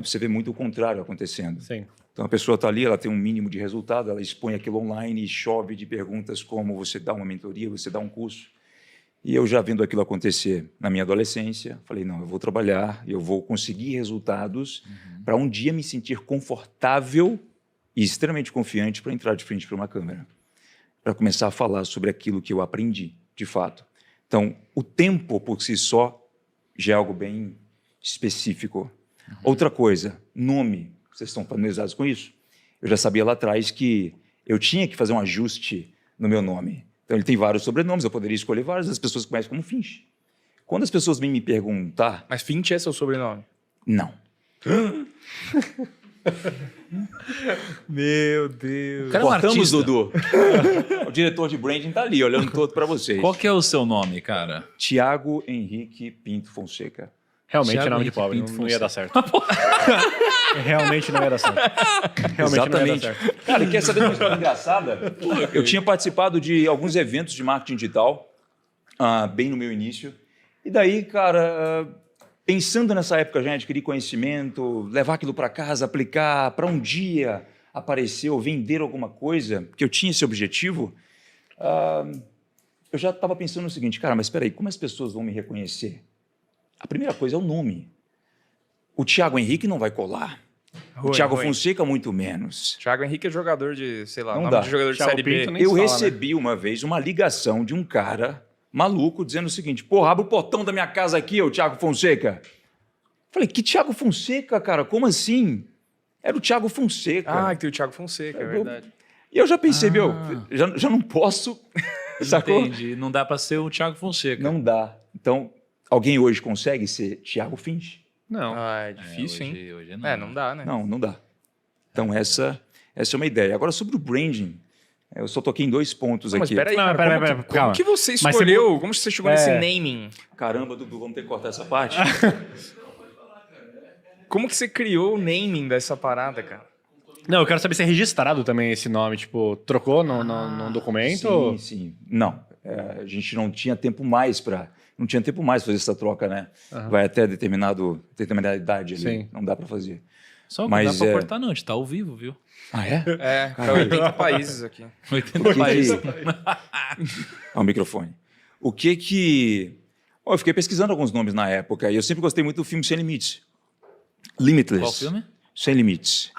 você vê muito o contrário acontecendo. Sim. Então, a pessoa está ali, ela tem um mínimo de resultado, ela expõe aquilo online e chove de perguntas como você dá uma mentoria, você dá um curso. E eu já vendo aquilo acontecer na minha adolescência, falei, não, eu vou trabalhar, eu vou conseguir resultados para um dia me sentir confortável e extremamente confiante para entrar de frente para uma câmera, para começar a falar sobre aquilo que eu aprendi, de fato. Então, o tempo por si só já é algo bem específico. Outra coisa, nome. Vocês estão familiarizados com isso? Eu já sabia lá atrás que eu tinha que fazer um ajuste no meu nome. Então, ele tem vários sobrenomes, eu poderia escolher vários, as pessoas conhecem como Finch. Quando as pessoas vêm me perguntar... Mas Fint é seu sobrenome? Não. Meu Deus. O cara é um Cortamos, artista. Dudu. O diretor de branding está ali, olhando todo para vocês. Qual que é o seu nome, cara? Tiago Henrique Pinto Fonseca. Realmente Thiago é nome de Henrique pobre, Pinto não ia dar Fonseca. certo. Realmente não ia dar certo. Realmente não ia Exatamente. dar certo. Cara, quer saber de uma história engraçada? Eu tinha participado de alguns eventos de marketing digital, bem no meu início. E daí, cara, pensando nessa época já de adquirir conhecimento, levar aquilo para casa, aplicar, para um dia aparecer ou vender alguma coisa, que eu tinha esse objetivo, eu já estava pensando no seguinte, cara, mas espera aí, como as pessoas vão me reconhecer? A primeira coisa é o nome. O Thiago Henrique não vai colar. O Thiago Fonseca, muito menos. Thiago Henrique é jogador de, sei lá, Não nome dá. de jogador de Thiago Série B. Pinto nem Eu se fala, recebi uma vez uma ligação de um cara maluco dizendo o seguinte, porra, abre o portão da minha casa aqui, ô Thiago Fonseca. Falei, que Thiago Fonseca, cara? Como assim? Era o Thiago Fonseca. Ah, que tem o Thiago Fonseca, é verdade. E eu já pensei, já não posso, sacou? Entendi. Não dá pra ser o Thiago Fonseca. Não dá. Então, alguém hoje consegue ser Thiago Finch? Não. Ah, é difícil, hein? Hoje Não dá, né? Não, não dá. Então, essa é uma ideia. Agora, sobre o branding, eu só toquei em 2 pontos Mas aqui. peraí, Não, cara, pera, como calma. que você Mas escolheu? Como você chegou nesse É. naming? Caramba, Dudu, vamos ter que cortar essa parte? Como que você criou o naming dessa parada, cara? Não, eu quero saber se é registrado também esse nome. Tipo, trocou no documento? Sim, sim. Não, a gente não tinha tempo mais para... Não tinha tempo mais para fazer essa troca, né? Vai até determinada idade ali. Sim. Não dá para fazer. Só que Mas não dá pra é- cortar, não. A gente tá ao vivo, viu? Ah, é? É, para 80 países aqui. 80 países. Ao microfone. O que... Eu fiquei pesquisando alguns nomes na época e eu sempre gostei muito do filme Sem Limites. Limitless. Qual filme? Sem Limites.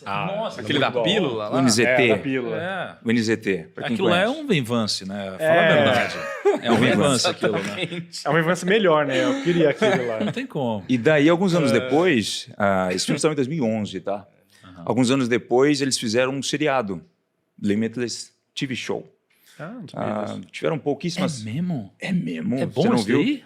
Nossa, Aquele da pílula O lá? NZT. É, da pílula. É. O NZT. Pra quem Aquilo lá é conhece. um Venvance, né? Fala É. a verdade. É um Venvance aquilo, né? Exatamente. É uma infância melhor, né? Eu queria aquele lá. Não tem como. E daí, alguns anos depois, esse filme saiu em 2011, tá? Alguns anos depois, eles fizeram um seriado, Limitless TV Show. Ah, não sabia disso. Tiveram pouquíssimas... mesmo? É mesmo? É Você bom não isso viu? daí?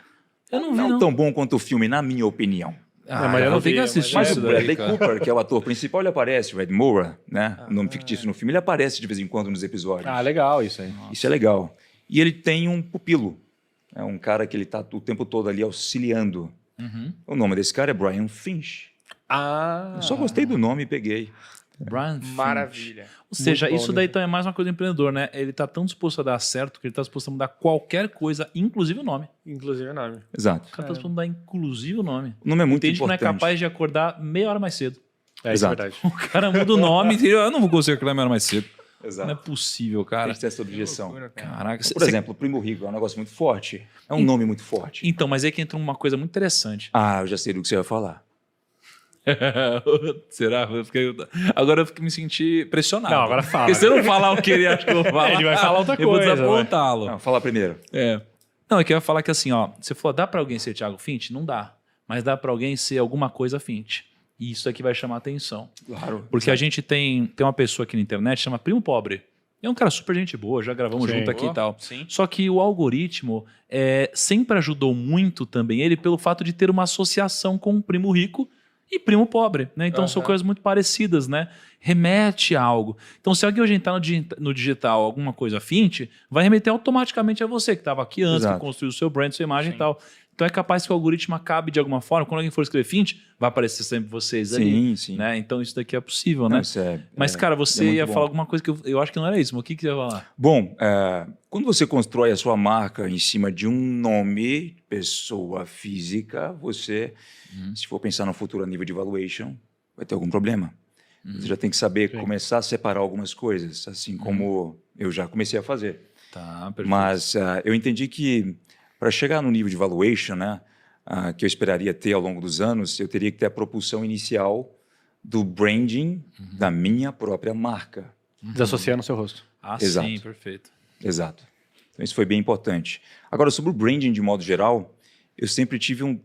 Eu não vi, Não não. tão bom quanto o filme, na minha opinião. mas eu não vou ter vi, que assistir mas Mas isso o daí, Bradley cara. Cooper, que é o ator principal, ele aparece, o Ed Moore, né? O nome fictício no filme, ele aparece de vez em quando nos episódios. Ah, legal isso aí. Isso é legal. E ele tem um pupilo. É um cara que ele está o tempo todo ali auxiliando. O nome desse cara é Brian Finch. Ah, Eu só gostei do nome e peguei. Brian Finch. Maravilha. Ou seja, Muito bom, isso daí então é mais uma coisa do empreendedor, né? Ele tá tão disposto a dar certo que ele tá disposto a mudar qualquer coisa, inclusive o nome. inclusive o nome. Exato. O cara tá disposto a mudar inclusive o nome. O nome é muito Entende que não é importante. capaz de acordar meia hora mais cedo. É, isso é Exato. verdade. O cara muda o nome e eu não vou conseguir acordar meia hora mais cedo. Não Exato. é possível, A cara. gente tem essa objeção. Caraca. Por exemplo, o Primo Rico é um negócio muito forte. É um nome muito forte. Então, mas aí que entra uma coisa muito interessante. Ah, eu já sei do que você vai falar. Será? Agora eu fiquei me senti pressionado. Não, agora fala. Porque se eu não falar o que ele acha que eu vou falar, Ele vai falar outra eu vou coisa, desapontá-lo. Não, fala primeiro. É. Não, é que eu ia falar que assim, ó, você falou, dá pra alguém ser Thiago Finch? Não dá. Mas dá pra alguém ser alguma coisa Finch. E isso aqui vai chamar atenção. Claro. Porque a gente tem uma pessoa aqui na internet, chama Primo Pobre. É um cara super gente boa, já gravamos Sim. junto aqui e tal. Sim. Só que o algoritmo sempre ajudou muito também ele pelo fato de ter uma associação com o primo rico e primo pobre, né? Então são Aham. coisas muito parecidas, né? Remete a algo. Então se alguém hoje entrar no digital alguma coisa fint, vai remeter automaticamente a você que estava aqui antes, Exato. que construiu o seu brand, sua imagem Sim. e tal. Então é capaz que o algoritmo acabe de alguma forma, quando alguém for escrever fint, vai aparecer sempre vocês ali. Sim, sim. Né? Então isso daqui é possível, Não, né? isso é- Mas, é- cara, é você muito ia bom. falar alguma coisa que eu acho que não era isso, mas o que você ia falar? Bom, quando você constrói a sua marca em cima de um nome, pessoa física, você, se for pensar no futuro a nível de valuation, vai ter algum problema. Você já tem que saber começar a separar algumas coisas, assim como eu já comecei a fazer. Tá, perfeito. Mas eu entendi que para chegar no nível de valuation, né, que eu esperaria ter ao longo dos anos, eu teria que ter a propulsão inicial do branding da minha própria marca. Desassociando o seu rosto. Ah, Exato. sim, perfeito. Exato. Então isso foi bem importante. Agora, sobre o branding de modo geral, eu sempre tive um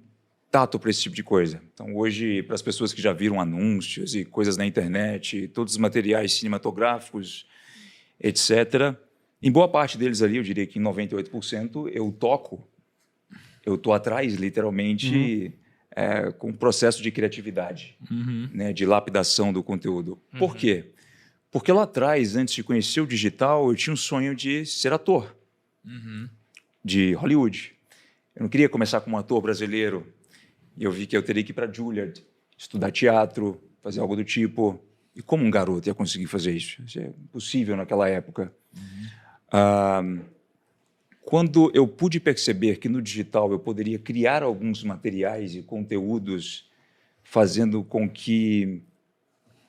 tato para esse tipo de coisa. Então hoje, para as pessoas que já viram anúncios e coisas na internet, todos os materiais cinematográficos, etc., em boa parte deles ali, eu diria que em 98%, eu estou atrás, literalmente, com o processo de criatividade, né, de lapidação do conteúdo. Por quê? Porque lá atrás, antes de conhecer o digital, eu tinha um sonho de ser ator de Hollywood. Eu não queria começar como ator brasileiro E eu vi que eu teria que ir para Juilliard, estudar teatro, fazer algo do tipo. E como um garoto ia conseguir fazer isso? Isso é impossível naquela época. Quando eu pude perceber que no digital eu poderia criar alguns materiais e conteúdos fazendo com que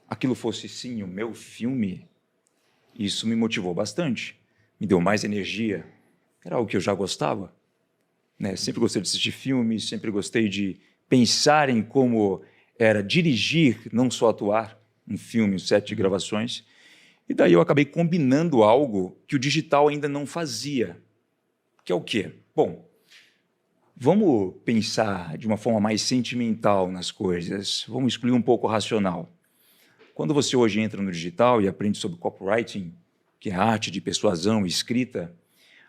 aquilo fosse, sim, o meu filme, isso me motivou bastante. Me deu mais energia. Era algo que eu já gostava. Né? Sempre gostei de assistir filmes, sempre gostei de pensar em como era dirigir, não só atuar, um filme, um set de gravações. E daí eu acabei combinando algo que o digital ainda não fazia. Que é o quê? Bom, vamos pensar de uma forma mais sentimental nas coisas. Vamos excluir um pouco o racional. Quando você hoje entra no digital e aprende sobre copywriting, que é a arte de persuasão e escrita,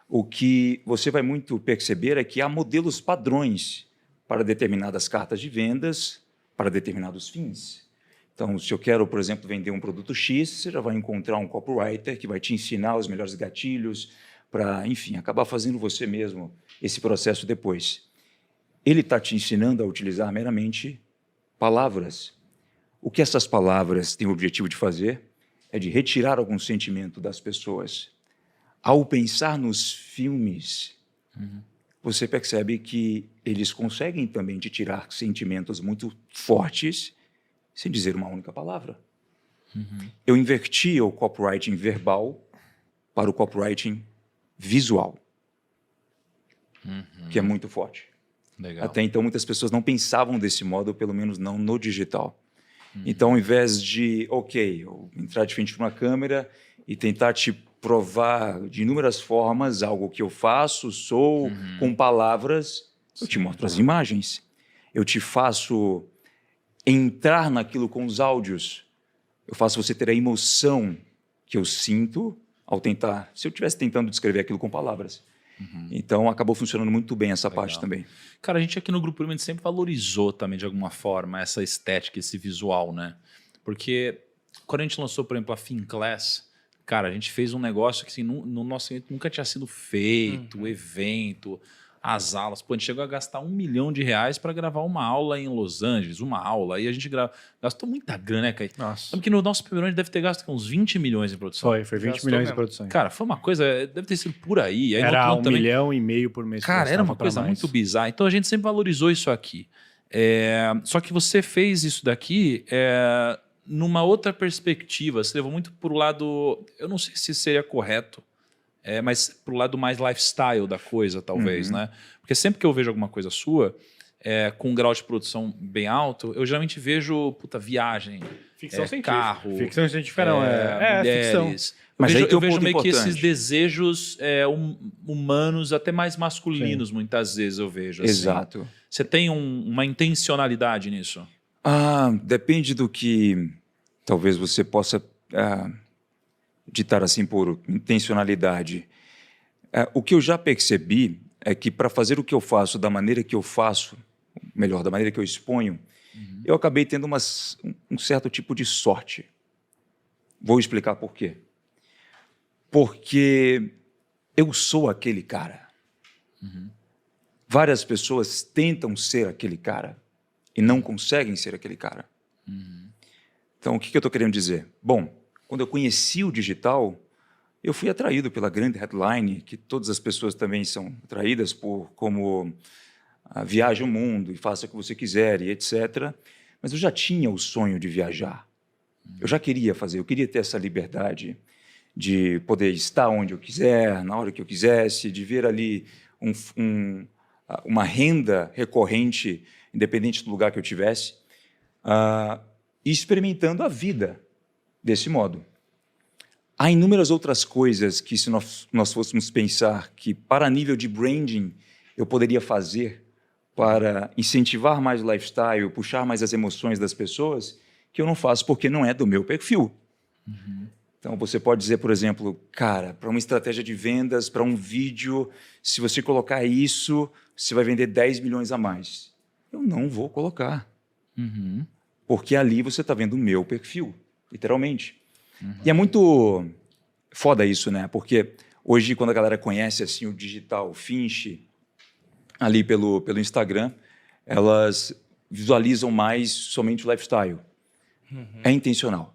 o que você vai muito perceber é que há modelos padrões para determinadas cartas de vendas, para determinados fins. Então, se eu quero, por exemplo, vender um produto X, você já vai encontrar um copywriter que vai te ensinar os melhores gatilhos para, enfim, acabar fazendo você mesmo esse processo depois. Ele está te ensinando a utilizar meramente palavras. O que essas palavras têm o objetivo de fazer é de retirar algum sentimento das pessoas. Ao pensar nos filmes, você percebe que eles conseguem também te tirar sentimentos muito fortes sem dizer uma única palavra. Eu inverti o copywriting verbal para o copywriting visual, que é muito forte. Legal. Até então, muitas pessoas não pensavam desse modo, pelo menos não no digital. Então, ao invés de, eu entrar de frente para uma câmera e tentar te provar de inúmeras formas algo que eu faço, sou, com palavras, eu te mostro as imagens. Eu te faço entrar naquilo com os áudios. Eu faço você ter a emoção que eu sinto ao tentar, se eu estivesse tentando descrever aquilo com palavras. Então, acabou funcionando muito bem essa parte também. Cara, a gente aqui no Grupo Primo, a gente sempre valorizou também, de alguma forma, essa estética, esse visual, né? Porque quando a gente lançou, por exemplo, a Finclass, cara, a gente fez um negócio que assim, no nosso evento nunca tinha sido feito, o evento, as aulas. Pô, a gente chegou a gastar R$1 milhão para gravar uma aula em Los Angeles, uma aula. E a gente gastou muita grana, né, Caio? Nossa. Sabe que no nosso primeiro ano a gente deve ter gasto uns 20 milhões em produção. Foi 20 Gastou milhões mesmo. de produção. Cara, foi uma coisa, deve ter sido por aí. Aí no Era outro ano 1,5 milhão por mês. que Cara, era gastava uma pra coisa mais. muito bizarra. Então a gente sempre valorizou isso aqui. Só que você fez isso daqui numa outra perspectiva. Você levou muito para o lado, eu não sei se seria correto, mas para o lado mais lifestyle da coisa, talvez, né? Porque sempre que eu vejo alguma coisa sua, com um grau de produção bem alto, eu geralmente vejo, viagem, Ficção científica. carro, Ficção científica não, ficção. mulheres. Mas aí tem Eu um vejo ponto meio que esses importante. desejos humanos, até mais masculinos, muitas vezes eu vejo. Assim. Exato. Você tem uma intencionalidade nisso? Depende do que talvez você possa ditar assim por intencionalidade. O que eu já percebi é que para fazer o que eu faço da maneira que eu faço, melhor, da maneira que eu exponho, eu acabei tendo um certo tipo de sorte. Vou explicar por quê. Porque eu sou aquele cara. Várias pessoas tentam ser aquele cara e não conseguem ser aquele cara. Então, o que eu estou querendo dizer? Bom, quando eu conheci o digital, eu fui atraído pela grande headline, que todas as pessoas também são atraídas por, como viaje o mundo e faça o que você quiser e etc. Mas eu já tinha o sonho de viajar. Eu já queria fazer, eu queria ter essa liberdade de poder estar onde eu quiser, na hora que eu quisesse, de ver ali uma renda recorrente, independente do lugar que eu tivesse, e experimentando a vida desse modo. Há inúmeras outras coisas que, se nós fôssemos pensar que, para nível de branding, eu poderia fazer para incentivar mais o lifestyle, puxar mais as emoções das pessoas, que eu não faço porque não é do meu perfil. Então, você pode dizer, por exemplo, cara, para uma estratégia de vendas, para um vídeo, se você colocar isso, você vai vender 10 milhões a mais. Eu não vou colocar. Porque ali você está vendo o meu perfil, literalmente. E é muito foda isso, né? Porque hoje, quando a galera conhece assim, o digital, o Finch, ali pelo Instagram, elas visualizam mais somente o lifestyle. É intencional.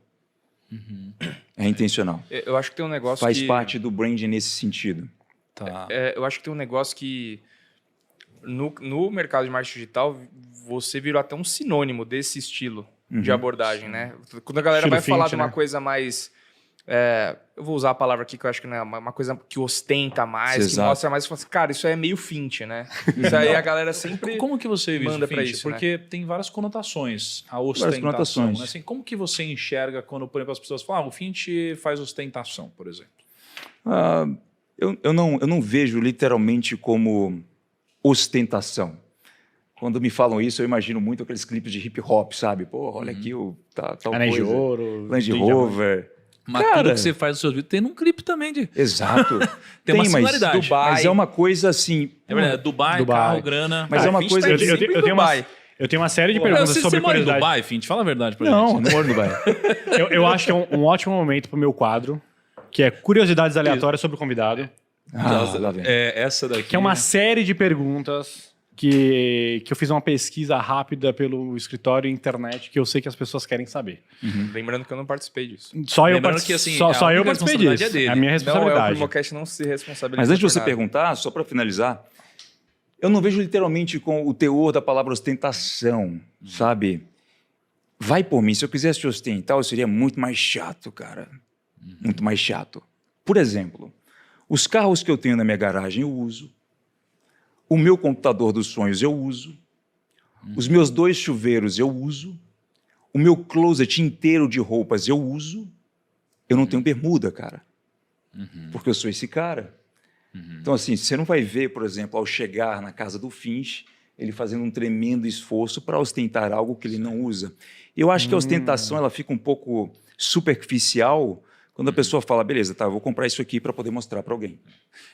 É intencional. Eu acho que tem um negócio Faz que... parte do branding nesse sentido. Tá. eu acho que tem um negócio que no mercado de marketing digital você virou até um sinônimo desse estilo de abordagem, né? Quando a galera Estilo vai falar fint, de uma né? coisa mais... eu vou usar a palavra aqui que eu acho que não é uma coisa que ostenta mais, que Exato. mostra mais, que fala assim, cara, isso aí é meio fint, né? Isso aí a galera sempre... Como que você vê manda isso, pra Fint? isso, né? Porque tem várias conotações a ostentação. conotações. Né? Assim, como que você enxerga quando, por exemplo, as pessoas falam, o Fint faz ostentação, por exemplo? Eu não vejo literalmente como ostentação. Quando me falam isso, eu imagino muito aqueles clipes de hip hop, sabe? Pô, olha aqui o tal Anéis de coisa. ouro. Land de Rover. Mas Cara, tudo que você faz nos seus vídeos tem num clipe também de... Exato. Tem uma mas similaridade. Mas é uma coisa assim... É verdade, Dubai, carro, grana. Mas é uma Fint coisa... tá Eu, eu, sempre eu em tenho uma, Dubai. eu tenho uma série de Não, perguntas você sobre mora em curiosidade. Dubai, Fint? Fala a verdade pra Não, gente. não moro no Dubai. Eu acho que é um ótimo momento pro meu quadro, que é curiosidades aleatórias sobre o convidado. Lá vem. Essa daqui... Que é uma série de perguntas que eu fiz uma pesquisa rápida pelo escritório e internet que eu sei que as pessoas querem saber. Lembrando que eu não participei disso. Só eu, Lembrando que, assim, só a eu única participei responsabilidade disso. é dele. É a minha Não, é o responsabilidade. Primocast não se responsabiliza Mas antes de por você nada. perguntar, só para finalizar, eu não vejo literalmente com o teor da palavra ostentação, sabe? Vai por mim, se eu quisesse ostentar, eu seria muito mais chato, cara. Muito mais chato. Por exemplo, os carros que eu tenho na minha garagem eu uso, o meu computador dos sonhos eu uso, os meus 2 chuveiros eu uso, o meu closet inteiro de roupas eu uso, eu não tenho bermuda, cara. Porque eu sou esse cara. Então, assim, você não vai ver, por exemplo, ao chegar na casa do Finch, ele fazendo um tremendo esforço para ostentar algo que ele não usa. Eu acho que a ostentação ela fica um pouco superficial quando a pessoa fala, beleza, tá, eu vou comprar isso aqui para poder mostrar para alguém.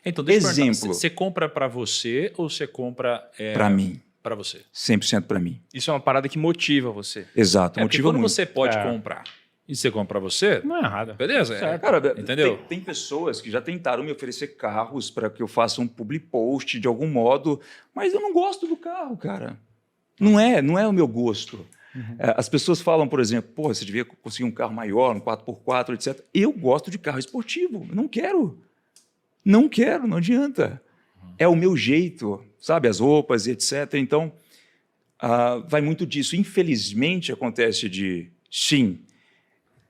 Então, deixa eu perguntar, Exemplo. você compra pra você ou você compra... Para mim, Pra você? 100% para mim. Isso é uma parada que motiva você. Exato, Porque motiva quando muito. você pode É. comprar e você compra pra você, Não é errado. beleza. Cara, Entendeu? Tem pessoas que já tentaram me oferecer carros para que eu faça um public post de algum modo, mas eu não gosto do carro, cara. Não é o meu gosto. As pessoas falam, por exemplo, pô, você devia conseguir um carro maior, um 4x4, etc. Eu gosto de carro esportivo, eu não quero. Não quero, não adianta. É o meu jeito, sabe? As roupas, etc. Então, vai muito disso. Infelizmente, acontece sim,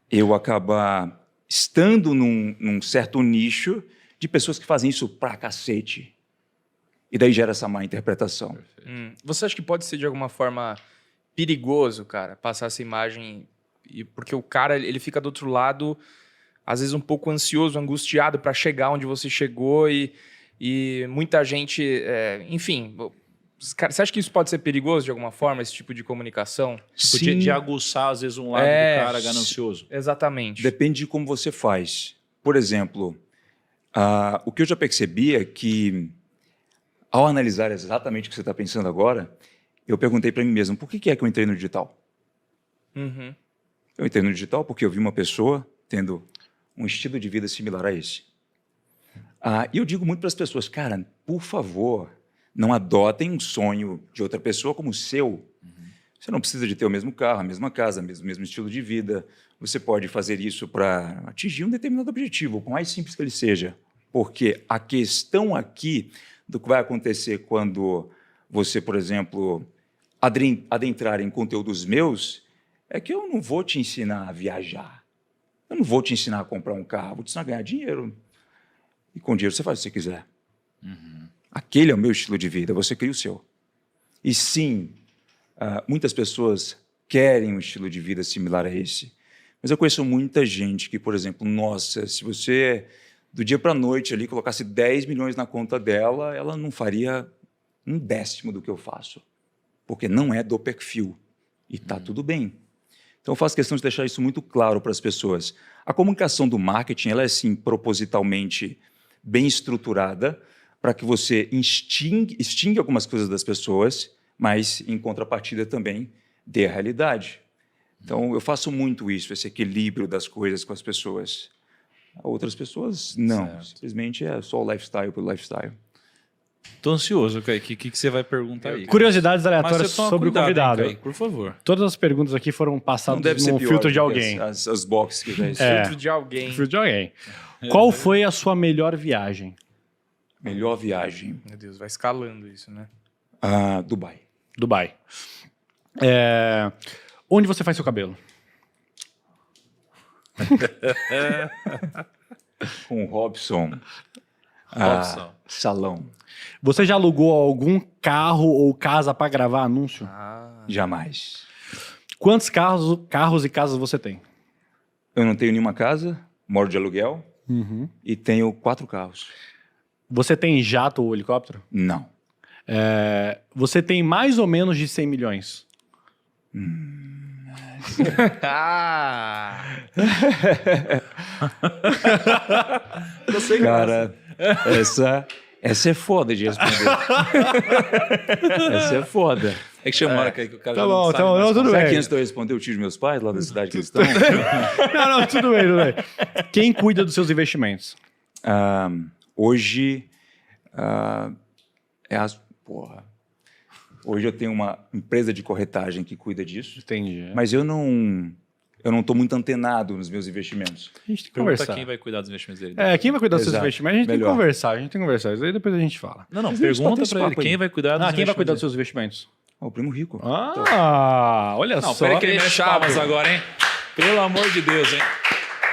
eu acabar estando num certo nicho de pessoas que fazem isso pra cacete. E daí gera essa má interpretação. Você acha que pode ser de alguma forma perigoso, cara, passar essa imagem? Porque o cara, ele fica do outro lado, às vezes um pouco ansioso, angustiado para chegar onde você chegou e muita gente, enfim... Cara, você acha que isso pode ser perigoso de alguma forma, esse tipo de comunicação? Tipo, Sim. de aguçar, às vezes, um lado do cara ganancioso. Exatamente. Depende de como você faz. Por exemplo, o que eu já percebi é que, ao analisar exatamente o que você está pensando agora, eu perguntei para mim mesmo, por que é que eu entrei no digital? Uhum. Eu entrei no digital porque eu vi uma pessoa tendo um estilo de vida similar a esse. E eu digo muito para as pessoas, cara, por favor, não adotem um sonho de outra pessoa como o seu. Você não precisa de ter o mesmo carro, a mesma casa, o mesmo estilo de vida. Você pode fazer isso para atingir um determinado objetivo, por mais simples que ele seja. Porque a questão aqui do que vai acontecer quando você, por exemplo, adentrar em conteúdos meus, é que eu não vou te ensinar a viajar. Eu não vou te ensinar a comprar um carro, vou te ensinar a ganhar dinheiro. E com dinheiro você faz o que você quiser. Aquele é o meu estilo de vida, você cria o seu. E sim, muitas pessoas querem um estilo de vida similar a esse. Mas eu conheço muita gente que, por exemplo, nossa, se você, do dia para a noite, ali, colocasse 10 milhões na conta dela, ela não faria 1/10 do que eu faço. Porque não é do perfil. E está tudo bem. Então, eu faço questão de deixar isso muito claro para as pessoas. A comunicação do marketing, ela é, sim, propositalmente bem estruturada, para que você extingue algumas coisas das pessoas, mas, em contrapartida, também dê a realidade. Então, eu faço muito isso, esse equilíbrio das coisas com as pessoas. Outras pessoas, não. Certo. Simplesmente é só o lifestyle pelo lifestyle. Tô ansioso, Kaique. O que você vai perguntar aí? Curiosidades Mas aleatórias você toma sobre cuidado, o convidado. hein, Kaique, por favor. Todas as perguntas aqui foram Não passadas deve ser no pior filtro de do que alguém. As boxes que eu já É. Filtro de alguém. Filtro de alguém. Qual foi a sua melhor viagem? Melhor viagem. Meu Deus, vai escalando isso, né? Dubai. Dubai. Onde você faz seu cabelo? Com o Robson. Robson. Salão. Você já alugou algum carro ou casa para gravar anúncio? Jamais. Quantos carros e casas você tem? Eu não tenho nenhuma casa, moro de aluguel e tenho 4 carros. Você tem jato ou helicóptero? Não. Você tem mais ou menos de 100 milhões? Cara, essa é foda de responder. Essa é foda. É que chama a hora que o cara Tá já bom, não tá sabe bom. mais Não, tudo Será que bem. antes de eu responder eu tiro meus pais lá da cidade que eles estão? Não, tudo bem, tudo bem. Quem cuida dos seus investimentos? Hoje porra. Hoje eu tenho uma empresa de corretagem que cuida disso, Entendi. mas eu não estou muito antenado nos meus investimentos. A gente tem que Pergunta conversar. quem vai cuidar dos investimentos dele. Quem vai cuidar dos seus Exato. investimentos? A gente tem Melhor. que conversar, isso aí depois a gente fala. Não, Mas a gente pergunta bateu esse pra ele. papo aí. Quem vai cuidar dos Quem vai cuidar dos investimentos seus investimentos? O primo rico. Olha Não, só. peraí que ele merece Fechado. palmas agora, hein? Pelo amor de Deus, hein?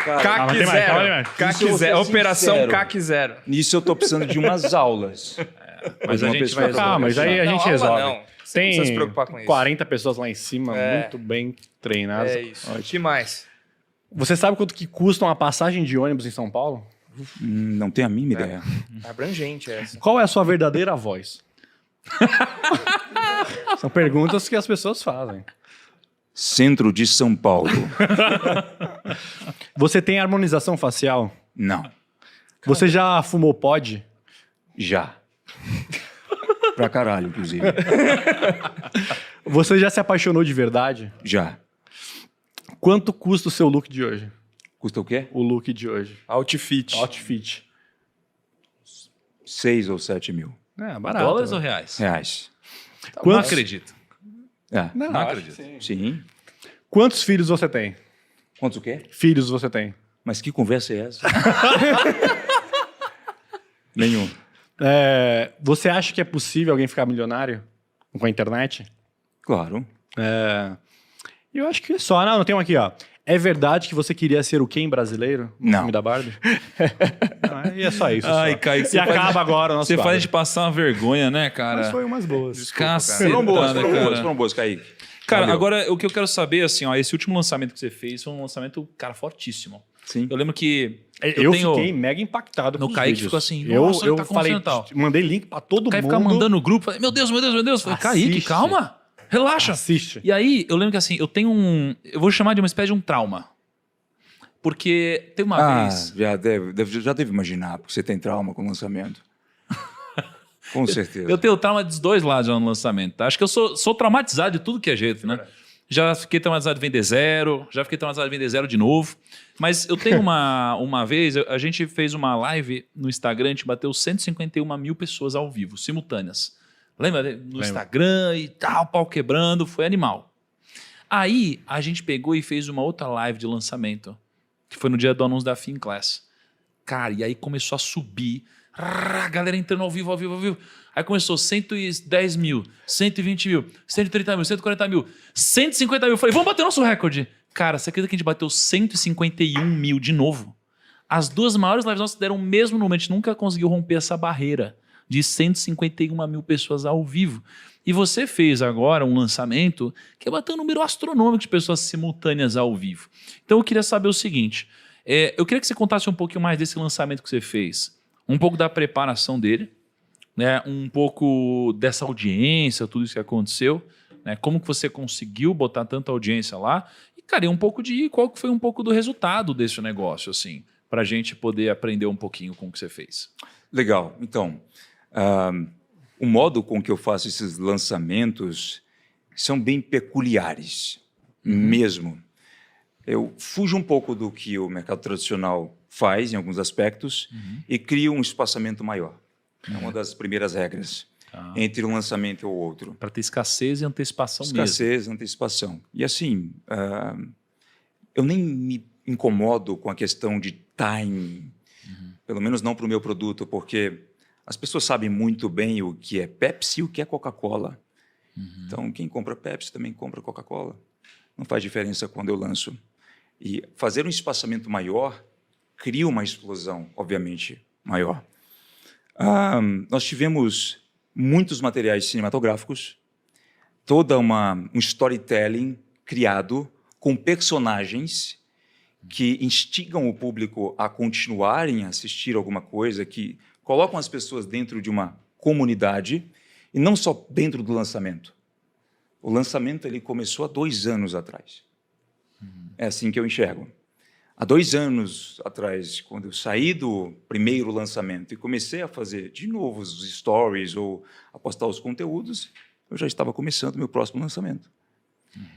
Ah, mas tem mais, calma aí, mais. CAC Isso eu vou ser zero. Operação sincero. CAC zero. Nisso eu estou precisando de umas aulas. Mas a Uma gente pessoa vai resolver. Ah, mas aí a Não, gente aula resolve. não. Você não precisa se preocupar com isso. 40 pessoas lá em cima, muito bem treinadas. É isso. O que mais? Você sabe quanto que custa uma passagem de ônibus em São Paulo? Não tenho a mínima ideia. É abrangente essa. Qual é a sua verdadeira voz? São perguntas que as pessoas fazem. Centro de São Paulo. Você tem harmonização facial? Não. Você já fumou pod? Já. Pra caralho, inclusive. Você já se apaixonou de verdade? Já. Quanto custa o seu look de hoje? Custa o quê? O look de hoje. Outfit. Outfit. 6 ou 7 mil Barato. Dólares ou reais? reais. Não Quantos- acredito. Não, Não acho acredito. que sim. Sim. Quantos filhos você tem? Quantos o quê? Filhos você tem? Mas que conversa é essa? Nenhum. Você acha que é possível alguém ficar milionário com a internet? Claro. Eu acho que é só. Não, tem um aqui, ó. É verdade que você queria ser o Ken brasileiro no Não. filme da Barbie? Não, e é só isso. Ai, só. Kaique, E você faz- acaba agora o nosso Você faz a quadro. gente passar uma vergonha, né, cara? Mas foi umas boas. Cacetada, Foram boas, cara. foram boas, Kaique. Cara, Valeu. agora o que eu quero saber, assim, ó, esse último lançamento que você fez foi um lançamento, cara, fortíssimo. Sim. Eu lembro que Eu tenho... fiquei mega impactado No com os Kaique vídeos. ficou assim, eu nossa, ele tá falei, acontecendo tal. mandei link pra todo O Kaique mundo. ficava mandando no grupo, falei, meu Deus, meu Deus, meu Deus. Eu falei, Kaique, Assiste. calma, relaxa. Assiste. E aí, eu lembro que assim, eu tenho eu vou chamar de uma espécie de um trauma. Porque tem uma vez... Já deve imaginar, porque você tem trauma com o lançamento. Com certeza. Eu tenho trauma dos dois lados já no lançamento. Tá? Acho que eu sou traumatizado de tudo que é jeito, né? Já fiquei traumatizado de vender zero, já fiquei traumatizado de vender zero de novo. Mas eu tenho uma vez, a gente fez uma live no Instagram, a gente bateu 151 mil pessoas ao vivo, simultâneas. Lembra? No Instagram e tal, pau quebrando, foi animal. Aí a gente pegou e fez uma outra live de lançamento, que foi no dia do anúncio da Finclass. Cara, e aí começou a subir, a galera entrando ao vivo, ao vivo, ao vivo. Aí começou 110 mil, 120 mil, 130 mil, 140 mil, 150 mil. Eu falei, vamos bater nosso recorde. Cara, você acredita que a gente bateu 151 mil de novo? As duas maiores lives nossas deram o mesmo número. A gente nunca conseguiu romper essa barreira de 151 mil pessoas ao vivo. E você fez agora um lançamento que bateu um número astronômico de pessoas simultâneas ao vivo. Então eu queria saber o seguinte, eu queria que você contasse um pouquinho mais desse lançamento que você fez, um pouco da preparação dele, né, um pouco dessa audiência, tudo isso que aconteceu, né, como que você conseguiu botar tanta audiência lá, e, cara, e um pouco de qual que foi um pouco do resultado desse negócio, assim, para a gente poder aprender um pouquinho com o que você fez. Legal. Então, o modo com que eu faço esses lançamentos são bem peculiares, mesmo. Eu fujo um pouco do que o mercado tradicional faz, em alguns aspectos, e crio um espaçamento maior. É uma das primeiras regras Tá. entre um lançamento e o outro. Para ter escassez e antecipação mesmo. Escassez, antecipação. E assim, eu nem me incomodo com a questão de time, pelo menos não para o meu produto, porque as pessoas sabem muito bem o que é Pepsi e o que é Coca-Cola. Então, quem compra Pepsi também compra Coca-Cola. Não faz diferença quando eu lanço. E fazer um espaçamento maior cria uma explosão, obviamente, maior. Nós tivemos muitos materiais cinematográficos, toda um storytelling criado com personagens que instigam o público a continuarem a assistir alguma coisa, que colocam as pessoas dentro de uma comunidade e não só dentro do lançamento. O lançamento ele começou há 2 anos atrás. É assim que eu enxergo. Há 2 anos atrás, quando eu saí do primeiro lançamento e comecei a fazer de novo os stories ou a postar os conteúdos, eu já estava começando o meu próximo lançamento.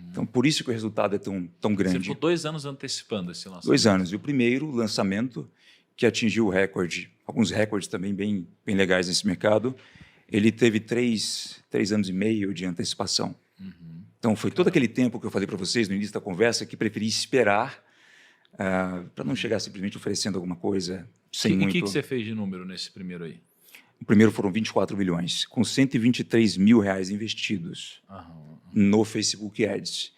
Então, por isso que o resultado é tão grande. Você ficou 2 anos antecipando esse lançamento. 2 anos. E o primeiro lançamento que atingiu o recorde, alguns recordes também bem legais nesse mercado, ele teve 3 anos e meio de antecipação. Então, foi todo aquele tempo que eu falei para vocês no início da conversa que preferi esperar para não chegar simplesmente oferecendo alguma coisa sem muito... E o que você fez de número nesse primeiro aí? O primeiro foram 24 milhões, com 123 mil reais investidos no Facebook Ads.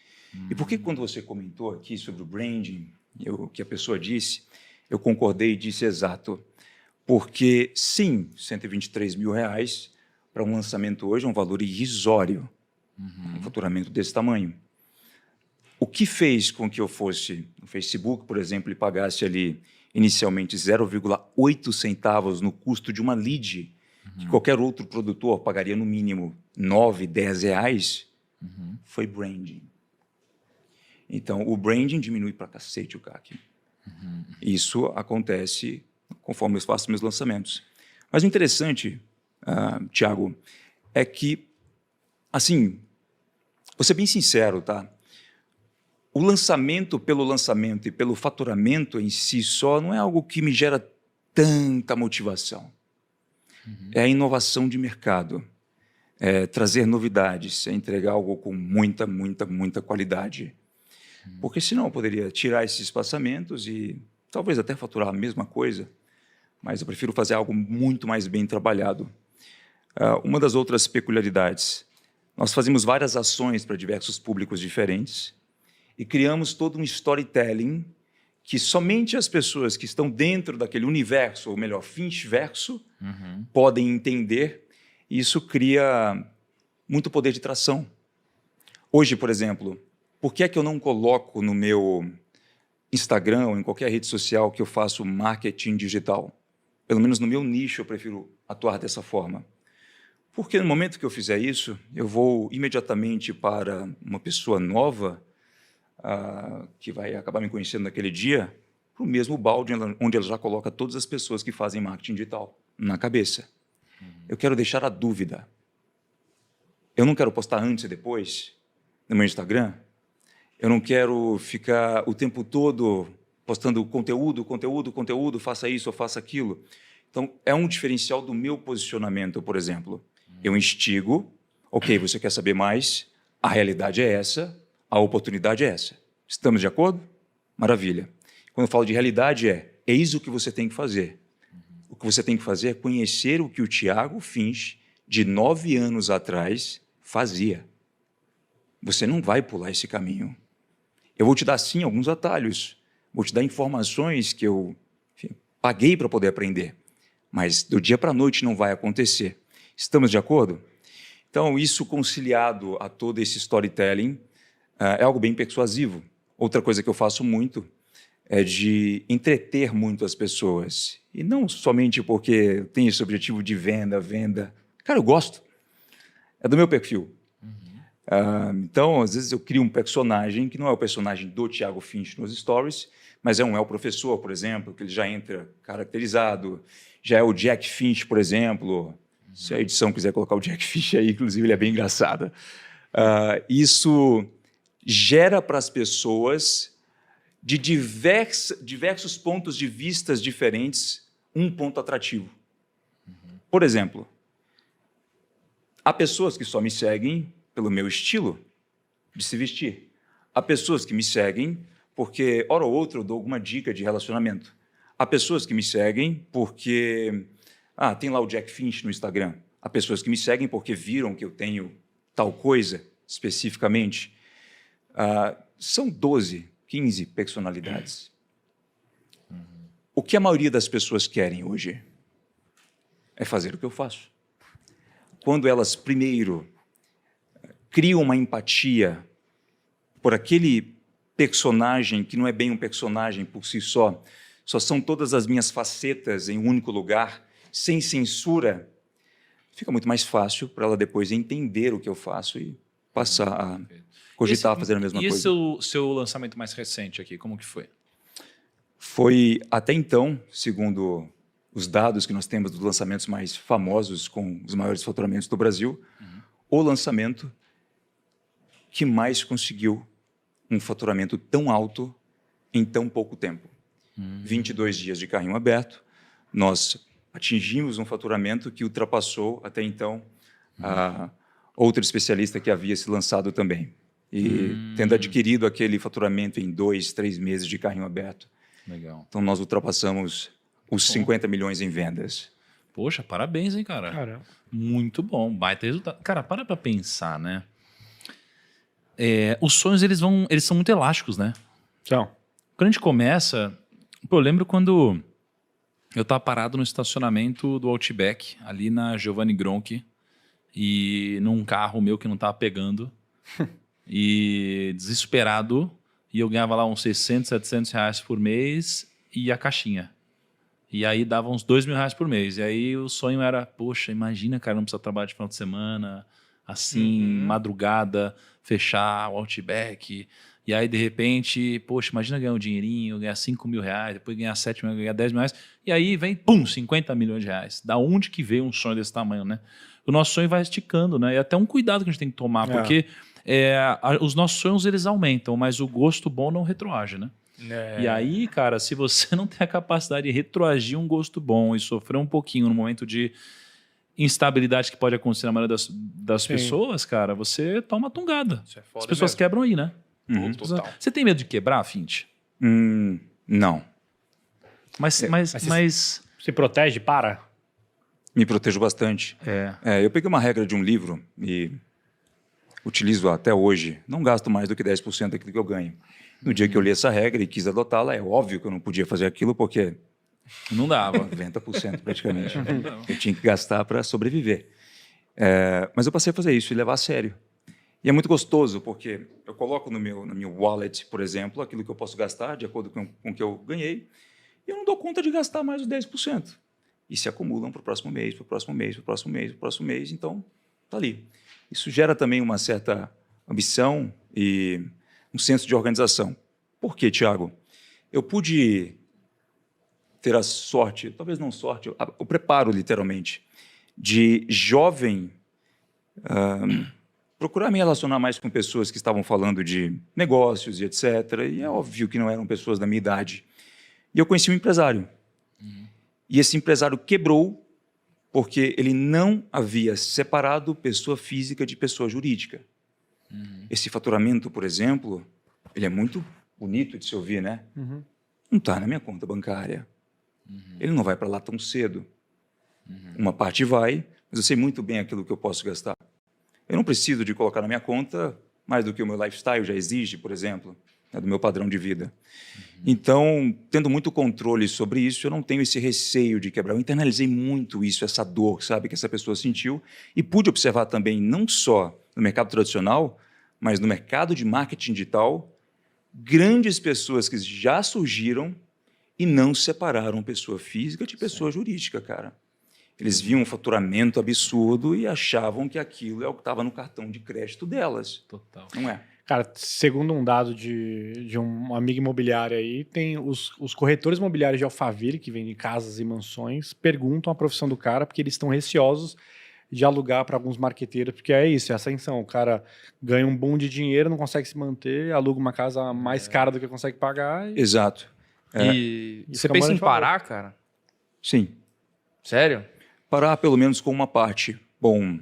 E por que quando você comentou aqui sobre o branding, o que a pessoa disse, eu concordei e disse exato. Porque, sim, 123 mil reais para um lançamento hoje é um valor irrisório, um faturamento desse tamanho. O que fez com que eu fosse no Facebook, por exemplo, e pagasse ali inicialmente 0,8 centavos no custo de uma lead, que qualquer outro produtor pagaria no mínimo 9, 10 reais, foi branding. Então, o branding diminui para cacete o CAC. Isso acontece conforme eu faço meus lançamentos. Mas o interessante, Thiago, é que, assim, vou ser bem sincero, tá? O lançamento pelo lançamento e pelo faturamento em si só não é algo que me gera tanta motivação. É a inovação de mercado, é trazer novidades, é entregar algo com muita qualidade. Porque senão eu poderia tirar esses espaçamentos e talvez até faturar a mesma coisa, mas eu prefiro fazer algo muito mais bem trabalhado. Uma das outras peculiaridades, nós fazemos várias ações para diversos públicos diferentes e criamos todo um storytelling que somente as pessoas que estão dentro daquele universo, ou melhor, Finchverso, podem entender, e isso cria muito poder de tração. Hoje, por exemplo, por que é que eu não coloco no meu Instagram ou em qualquer rede social que eu faço marketing digital? Pelo menos no meu nicho eu prefiro atuar dessa forma. Porque no momento que eu fizer isso, eu vou imediatamente para uma pessoa nova que vai acabar me conhecendo naquele dia, para o mesmo balde onde ela já coloca todas as pessoas que fazem marketing digital na cabeça. Eu quero deixar a dúvida. Eu não quero postar antes e depois no meu Instagram. Eu não quero ficar o tempo todo postando conteúdo, faça isso ou faça aquilo. Então, é um diferencial do meu posicionamento, por exemplo. Eu instigo, ok, você quer saber mais? A realidade é essa, a oportunidade é essa. Estamos de acordo? Maravilha. Quando eu falo de realidade eis o que você tem que fazer. O que você tem que fazer é conhecer o que o Thiago Finch, de 9 anos atrás, fazia. Você não vai pular esse caminho. Eu vou te dar, sim, alguns atalhos. Vou te dar informações que eu paguei para poder aprender. Mas do dia para a noite não vai acontecer. Estamos de acordo? Então, isso conciliado a todo esse storytelling é algo bem persuasivo. Outra coisa que eu faço muito é de entreter muito as pessoas. E não somente porque eu tenho esse objetivo de venda. Cara, eu gosto. É do meu perfil. Então, às vezes eu crio um personagem que não é o personagem do Thiago Finch nos stories, mas é o professor, por exemplo, que ele já entra caracterizado. Já é o Jack Finch, por exemplo. Se a edição quiser colocar o Jack Finch aí, inclusive, ele é bem engraçado. Isso gera para as pessoas, de diversos pontos de vistas diferentes, um ponto atrativo. Por exemplo, há pessoas que só me seguem pelo meu estilo de se vestir. Há pessoas que me seguem porque, hora ou outra, eu dou alguma dica de relacionamento. Há pessoas que me seguem porque... tem lá o Jack Finch no Instagram. Há pessoas que me seguem porque viram que eu tenho tal coisa, especificamente. São 12, 15 personalidades. O que a maioria das pessoas querem hoje é fazer o que eu faço. Quando elas, primeiro, criam uma empatia por aquele personagem que não é bem um personagem por si só são todas as minhas facetas em um único lugar, sem censura, fica muito mais fácil para ela depois entender o que eu faço e passar a cogitar fazer a mesma coisa. E esse seu lançamento mais recente aqui, como que foi? Foi, até então, segundo os dados que nós temos dos lançamentos mais famosos, com os maiores faturamentos do Brasil, o lançamento que mais conseguiu um faturamento tão alto em tão pouco tempo. 22 dias de carrinho aberto, nós atingimos um faturamento que ultrapassou, até então, a outra especialista que havia se lançado também. E tendo adquirido aquele faturamento em 2, 3 meses de carrinho aberto. Legal. Então, nós ultrapassamos os 50 milhões em vendas. Poxa, parabéns, hein, cara? Caramba. Muito bom, baita resultado. Cara, para pra pensar, né? Os sonhos, eles são muito elásticos, né? Então, Quando a gente começa... Pô, eu lembro quando eu tava parado no estacionamento do Outback, ali na Giovanni Gronchi, e num carro meu que não tava pegando, e desesperado, e eu ganhava lá uns 600, 700 reais por mês, e a caixinha. E aí dava uns 2 mil reais por mês. E aí o sonho era, poxa, imagina, cara, não precisa trabalhar de final de semana, assim, madrugada, fechar o Outback. E aí, de repente, poxa, imagina ganhar um dinheirinho, ganhar 5 mil reais, depois ganhar 7 mil, ganhar 10 mil reais. E aí vem, pum, 50 milhões de reais. Da onde que veio um sonho desse tamanho, né? O nosso sonho vai esticando, né? E até um cuidado que a gente tem que tomar, porque os nossos sonhos, eles aumentam, mas o gosto bom não retroage, né? E aí, cara, se você não tem a capacidade de retroagir um gosto bom e sofrer um pouquinho no momento de instabilidade que pode acontecer na maioria das pessoas, cara, você toma uma tungada. Isso é foda As pessoas mesmo. quebram aí, né? Total. Você tem medo de quebrar, Fint? Não. Mas se protege, para. Me protejo bastante. Eu peguei uma regra de um livro e utilizo até hoje. Não gasto mais do que 10% daquilo que eu ganho. No dia que eu li essa regra e quis adotá-la, é óbvio que eu não podia fazer aquilo porque não dava. 90% praticamente. Eu tinha que gastar para sobreviver. Mas eu passei a fazer isso e levar a sério. E é muito gostoso, porque eu coloco no meu wallet, por exemplo, aquilo que eu posso gastar de acordo com o que eu ganhei, e eu não dou conta de gastar mais os 10%. E se acumulam para o próximo mês, para o próximo mês, para o próximo mês, para o próximo mês, então está ali. Isso gera também uma certa ambição e um senso de organização. Por quê, Thiago? Eu pude ter a sorte, talvez não sorte, o preparo, literalmente, de jovem procurar me relacionar mais com pessoas que estavam falando de negócios e etc. E é óbvio que não eram pessoas da minha idade. E eu conheci um empresário. E esse empresário quebrou porque ele não havia separado pessoa física de pessoa jurídica. Esse faturamento, por exemplo, ele é muito bonito de se ouvir, né? Não está na minha conta bancária. Ele não vai para lá tão cedo. Uma parte vai, mas eu sei muito bem aquilo que eu posso gastar. Eu não preciso de colocar na minha conta mais do que o meu lifestyle já exige, por exemplo, do meu padrão de vida. Então, tendo muito controle sobre isso, eu não tenho esse receio de quebrar. Eu internalizei muito isso, essa dor, sabe, que essa pessoa sentiu, e pude observar também, não só no mercado tradicional, mas no mercado de marketing digital, grandes pessoas que já surgiram e não separaram pessoa física de pessoa jurídica, cara. Eles viam um faturamento absurdo e achavam que aquilo é o que estava no cartão de crédito delas. Total. Não é? Cara, segundo um dado de um amigo imobiliário aí, tem os corretores imobiliários de Alphaville, que vendem casas e mansões, perguntam a profissão do cara porque eles estão receosos de alugar para alguns marqueteiros, porque é isso, é ascensão. O cara ganha um boom de dinheiro, não consegue se manter, aluga uma casa mais cara do que consegue pagar. Exato. E Isso você que é pensa uma em de favor. parar, cara? Sim. Sério? Parar pelo menos com uma parte. Bom,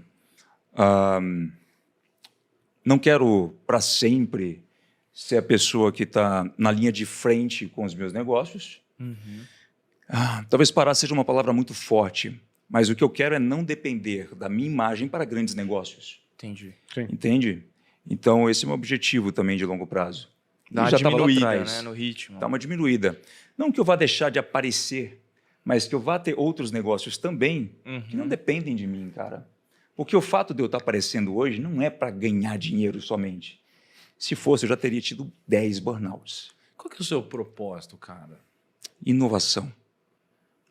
não quero para sempre ser a pessoa que está na linha de frente com os meus negócios. Talvez parar seja uma palavra muito forte, mas o que eu quero é não depender da minha imagem para grandes negócios. Entendi. Entende? Então, esse é o meu objetivo também de longo prazo. Dá uma já estava lá diminuída, atrás. né, no ritmo. Dá uma diminuída. Não que eu vá deixar de aparecer, mas que eu vá ter outros negócios também que não dependem de mim, cara. Porque o fato de eu estar aparecendo hoje não é para ganhar dinheiro somente. Se fosse, eu já teria tido 10 burnouts. Qual que é o seu propósito, cara? Inovação.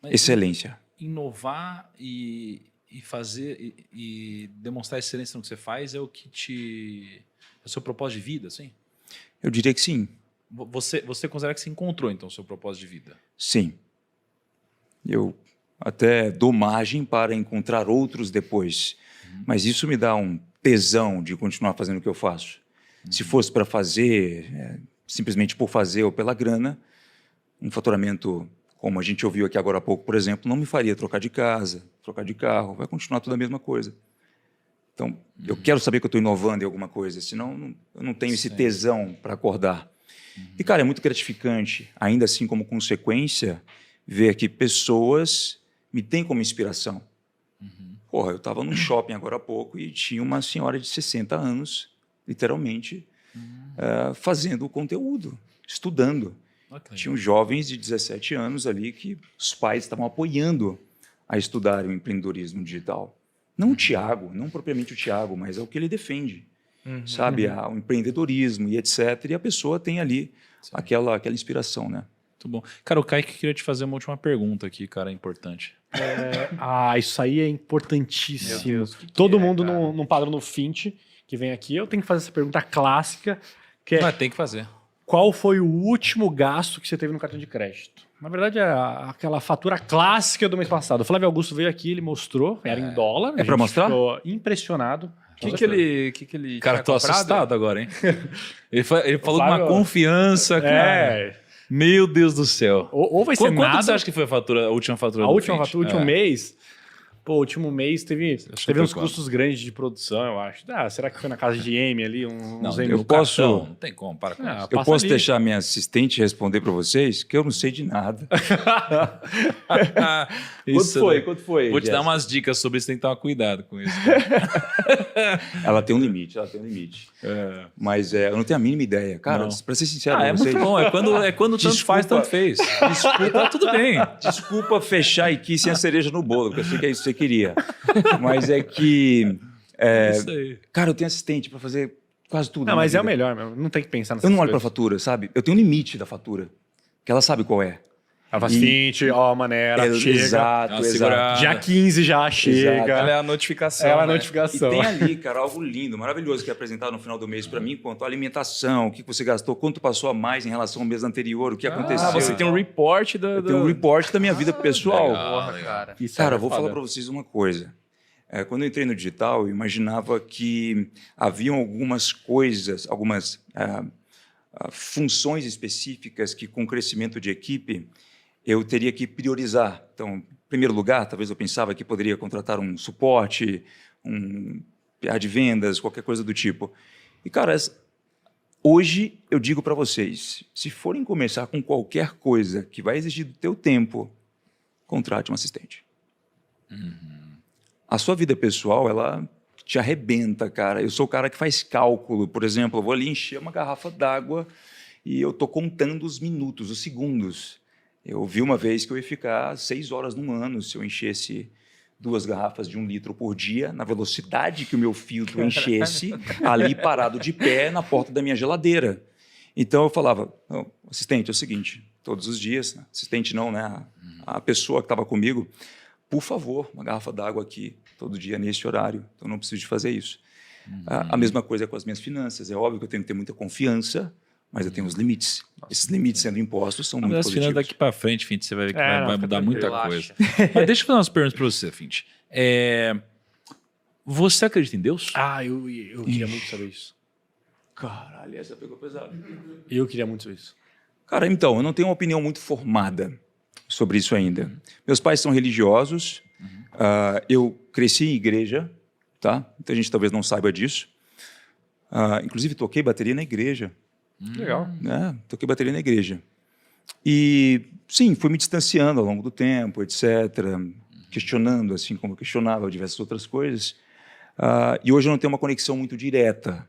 Mas Excelência. inovar e fazer e demonstrar excelência no que você faz é o que te... É o seu propósito de vida, assim? Eu diria que sim. Você considera que você encontrou, então, o seu propósito de vida? Sim. Eu até dou margem para encontrar outros depois. Mas isso me dá um tesão de continuar fazendo o que eu faço. Se fosse para fazer, simplesmente por fazer ou pela grana, um faturamento, como a gente ouviu aqui agora há pouco, por exemplo, não me faria trocar de casa, trocar de carro, vai continuar tudo a mesma coisa. Então, eu quero saber que eu estou inovando em alguma coisa, senão eu não tenho esse tesão para acordar. E, cara, é muito gratificante, ainda assim como consequência, ver que pessoas me têm como inspiração. Porra, eu estava num shopping agora há pouco e tinha uma senhora de 60 anos, literalmente, fazendo o conteúdo, estudando. Tinham jovens de 17 anos ali que os pais estavam apoiando a estudar o empreendedorismo digital. Não o Thiago, não propriamente o Thiago, mas é o que ele defende. Sabe, o empreendedorismo e etc. E a pessoa tem ali aquela inspiração, né? Muito bom. Cara, o Kaique queria te fazer uma última pergunta aqui, cara, importante. Isso aí é importantíssimo. Meu Deus, que Todo é, mundo cara? num padrão no Fint que vem aqui, eu tenho que fazer essa pergunta clássica, que é Mas tem que fazer. qual foi o último gasto que você teve no cartão de crédito? Na verdade, é aquela fatura clássica do mês passado. O Flávio Augusto veio aqui, ele mostrou, era em dólar. É pra mostrar? Ficou impressionado. O que ele Cara, tinha tô comprado? assustado agora, hein? Ele falou com Flávio- uma confiança, cara. Meu Deus do céu. Ou vai ser Quanto nada. você acha que foi a última fatura A do última Fint? fatura, o último mês. Pô, o último mês teve foi uns quanto? custos grandes de produção, eu acho. Será que foi na casa de M ali? Não, Uns M eu no posso- cartão? Não tem como, para com Ah, isso. Eu passa posso ali. deixar minha assistente responder para vocês, que eu não sei de nada. Isso, né? Quanto foi? Vou te dar Jéssica? umas dicas sobre isso, tem que tomar cuidado com isso. Cara. Ela tem um limite, Mas eu não tenho a mínima ideia. Cara, Não. para ser sincero, É vocês, muito bom. É quando tanto faz, Desculpa. tanto fez. Desculpa, tá tudo bem. desculpa fechar aqui sem a cereja no bolo, porque eu sei que é isso que você queria. Mas é que, Isso aí. cara, eu tenho assistente para fazer quase tudo. Não, na mas é vida. o melhor, meu. Não tem que pensar nessas Eu não olho para coisas. fatura, sabe? Eu tenho um limite da fatura, que ela sabe qual é. Ela faz Fint, maneira, chega. Exato, Uma exato. segurada. Dia 15 já chega. Ela é a notificação. Ela é a né? E notificação. tem ali, cara, algo lindo, maravilhoso que é apresentado no final do mês para mim, quanto à alimentação, o que você gastou, quanto passou a mais em relação ao mês anterior, o que aconteceu. Você tem um report Eu tenho um report da minha vida pessoal. legal. Porra, cara. Isso Cara, é eu vou foda. falar para vocês uma coisa. Quando eu entrei no digital, eu imaginava que haviam algumas coisas, algumas funções específicas que, com o crescimento de equipe, eu teria que priorizar. Então, em primeiro lugar, talvez eu pensava que poderia contratar um suporte, um PA de vendas, qualquer coisa do tipo. E, cara, hoje eu digo para vocês, se forem começar com qualquer coisa que vai exigir do teu tempo, contrate um assistente. A sua vida pessoal, ela te arrebenta, cara. Eu sou o cara que faz cálculo. Por exemplo, eu vou ali encher uma garrafa d'água e eu estou contando os minutos, os segundos. Eu vi uma vez que eu ia ficar 6 horas num ano se eu enchesse 2 garrafas de 1 litro por dia, na velocidade que o meu filtro enchesse, ali parado de pé na porta da minha geladeira. Então eu falava, assistente, é o seguinte, todos os dias, assistente não, né? A pessoa que estava comigo, por favor, uma garrafa d'água aqui, todo dia nesse horário, então não preciso de fazer isso. A mesma coisa com as minhas finanças, é óbvio que eu tenho que ter muita confiança, mas eu tenho os limites. Esses limites sendo impostos são muito Mas as finanças positivos. daqui para frente, Fint, você vai ver que É, vai não, fica mudar tranquilo, muita relaxa. coisa. Mas deixa eu fazer umas perguntas para você, Fint. Você acredita em Deus? Eu queria muito saber isso. Caralho, essa pegou pesado. Eu queria muito saber isso. Cara, então, eu não tenho uma opinião muito formada sobre isso ainda. Meus pais são religiosos, eu cresci em igreja, tá? Muita gente talvez não saiba disso. Inclusive, toquei bateria na igreja. Legal. Né? Toquei bateria na igreja. E, sim, fui me distanciando ao longo do tempo, etc., questionando, assim como eu questionava diversas outras coisas. E hoje eu não tenho uma conexão muito direta,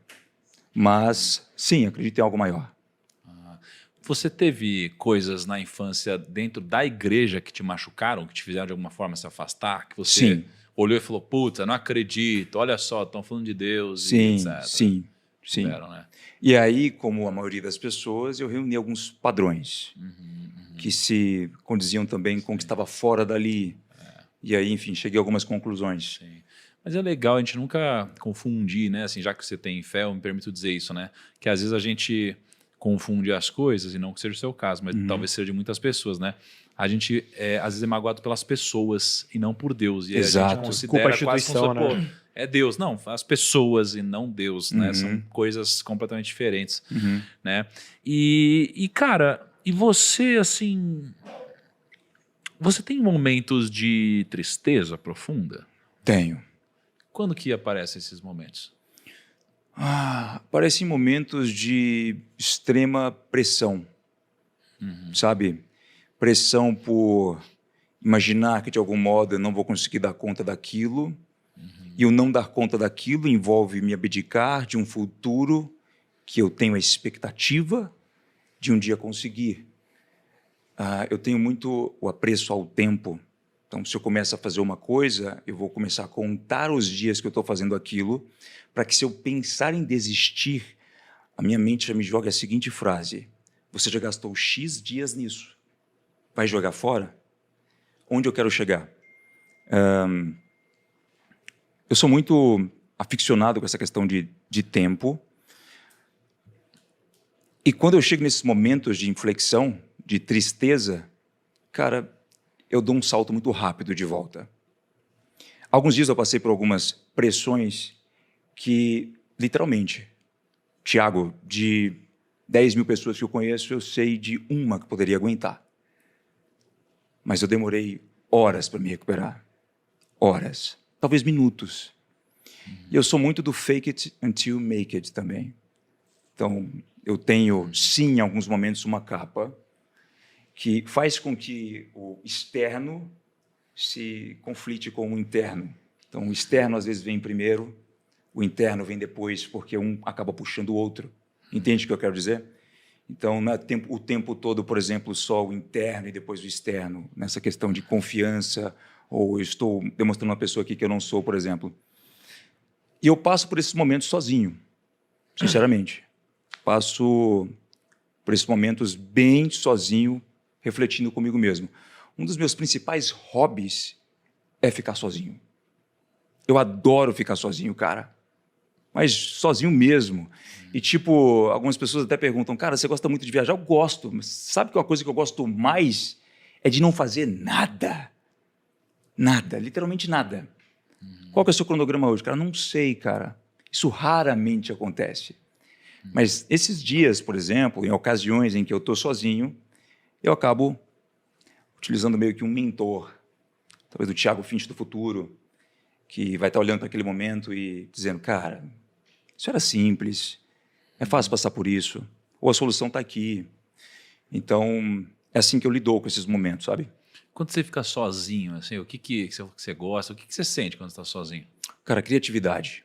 mas, sim, acredito em algo maior. Você teve coisas na infância dentro da igreja que te machucaram, que te fizeram de alguma forma se afastar? Que você Sim. olhou e falou, puta, não acredito, olha só, estão falando de Deus Sim, e etc. sim, sim. Tiveram, né? E aí, como a maioria das pessoas, eu reuni alguns padrões que se condiziam também com o que estava fora dali. E aí, enfim, cheguei a algumas conclusões. Sim. Mas é legal a gente nunca confundir, né? Assim, já que você tem fé, eu me permito dizer isso, né? Que às vezes a gente confunde as coisas, e não que seja o seu caso, mas talvez seja de muitas pessoas, né? A gente, às vezes, é magoado pelas pessoas e não por Deus. E aí a Exato. gente considera Culpa a quase como instituição, se, né? pô, é Deus. Não, as pessoas e não Deus, né? São coisas completamente diferentes, né? E, cara, e você, assim... Você tem momentos de tristeza profunda? Tenho. Quando que aparecem esses momentos? Parecem momentos de extrema pressão, sabe? Pressão por imaginar que, de algum modo, eu não vou conseguir dar conta daquilo, e o não dar conta daquilo envolve me abdicar de um futuro que eu tenho a expectativa de um dia conseguir. Eu tenho muito o apreço ao tempo. Então, se eu começo a fazer uma coisa, eu vou começar a contar os dias que eu estou fazendo aquilo, para que, se eu pensar em desistir, a minha mente já me joga a seguinte frase: você já gastou X dias nisso. Vai jogar fora? Onde eu quero chegar? Eu sou muito aficionado com essa questão de tempo. E quando eu chego nesses momentos de inflexão, de tristeza, cara, eu dou um salto muito rápido de volta. Alguns dias eu passei por algumas pressões que, literalmente, Tiago, de 10 mil pessoas que eu conheço, eu sei de uma que poderia aguentar. Mas eu demorei horas para me recuperar. Horas. Talvez minutos. E eu sou muito do fake it until make it também. Então, eu tenho, sim, em alguns momentos, uma capa que faz com que o externo se conflite com o interno. Então, o externo às vezes vem primeiro, o interno vem depois, porque um acaba puxando o outro. Entende o que eu quero dizer? Então, não é o tempo todo, por exemplo, só o interno e depois o externo, nessa questão de confiança, ou eu estou demonstrando uma pessoa aqui que eu não sou, por exemplo. E eu passo por esses momentos sozinho, sinceramente. Passo por esses momentos bem sozinho, refletindo comigo mesmo. Um dos meus principais hobbies é ficar sozinho. Eu adoro ficar sozinho, cara. Mas sozinho mesmo. E, tipo, algumas pessoas até perguntam, cara, você gosta muito de viajar? Eu gosto. Mas sabe que uma coisa que eu gosto mais é de não fazer nada. Nada, literalmente nada. Qual que é o seu cronograma hoje? Cara, não sei, cara. Isso raramente acontece. Mas esses dias, por exemplo, em ocasiões em que eu estou sozinho, eu acabo utilizando meio que um mentor, talvez o Tiago Finch do futuro, que vai estar olhando para aquele momento e dizendo, cara, isso era simples, é fácil passar por isso, ou a solução está aqui. Então, é assim que eu lido com esses momentos, sabe? Quando você fica sozinho, assim, o que você gosta, o que você sente quando está sozinho? Cara, criatividade.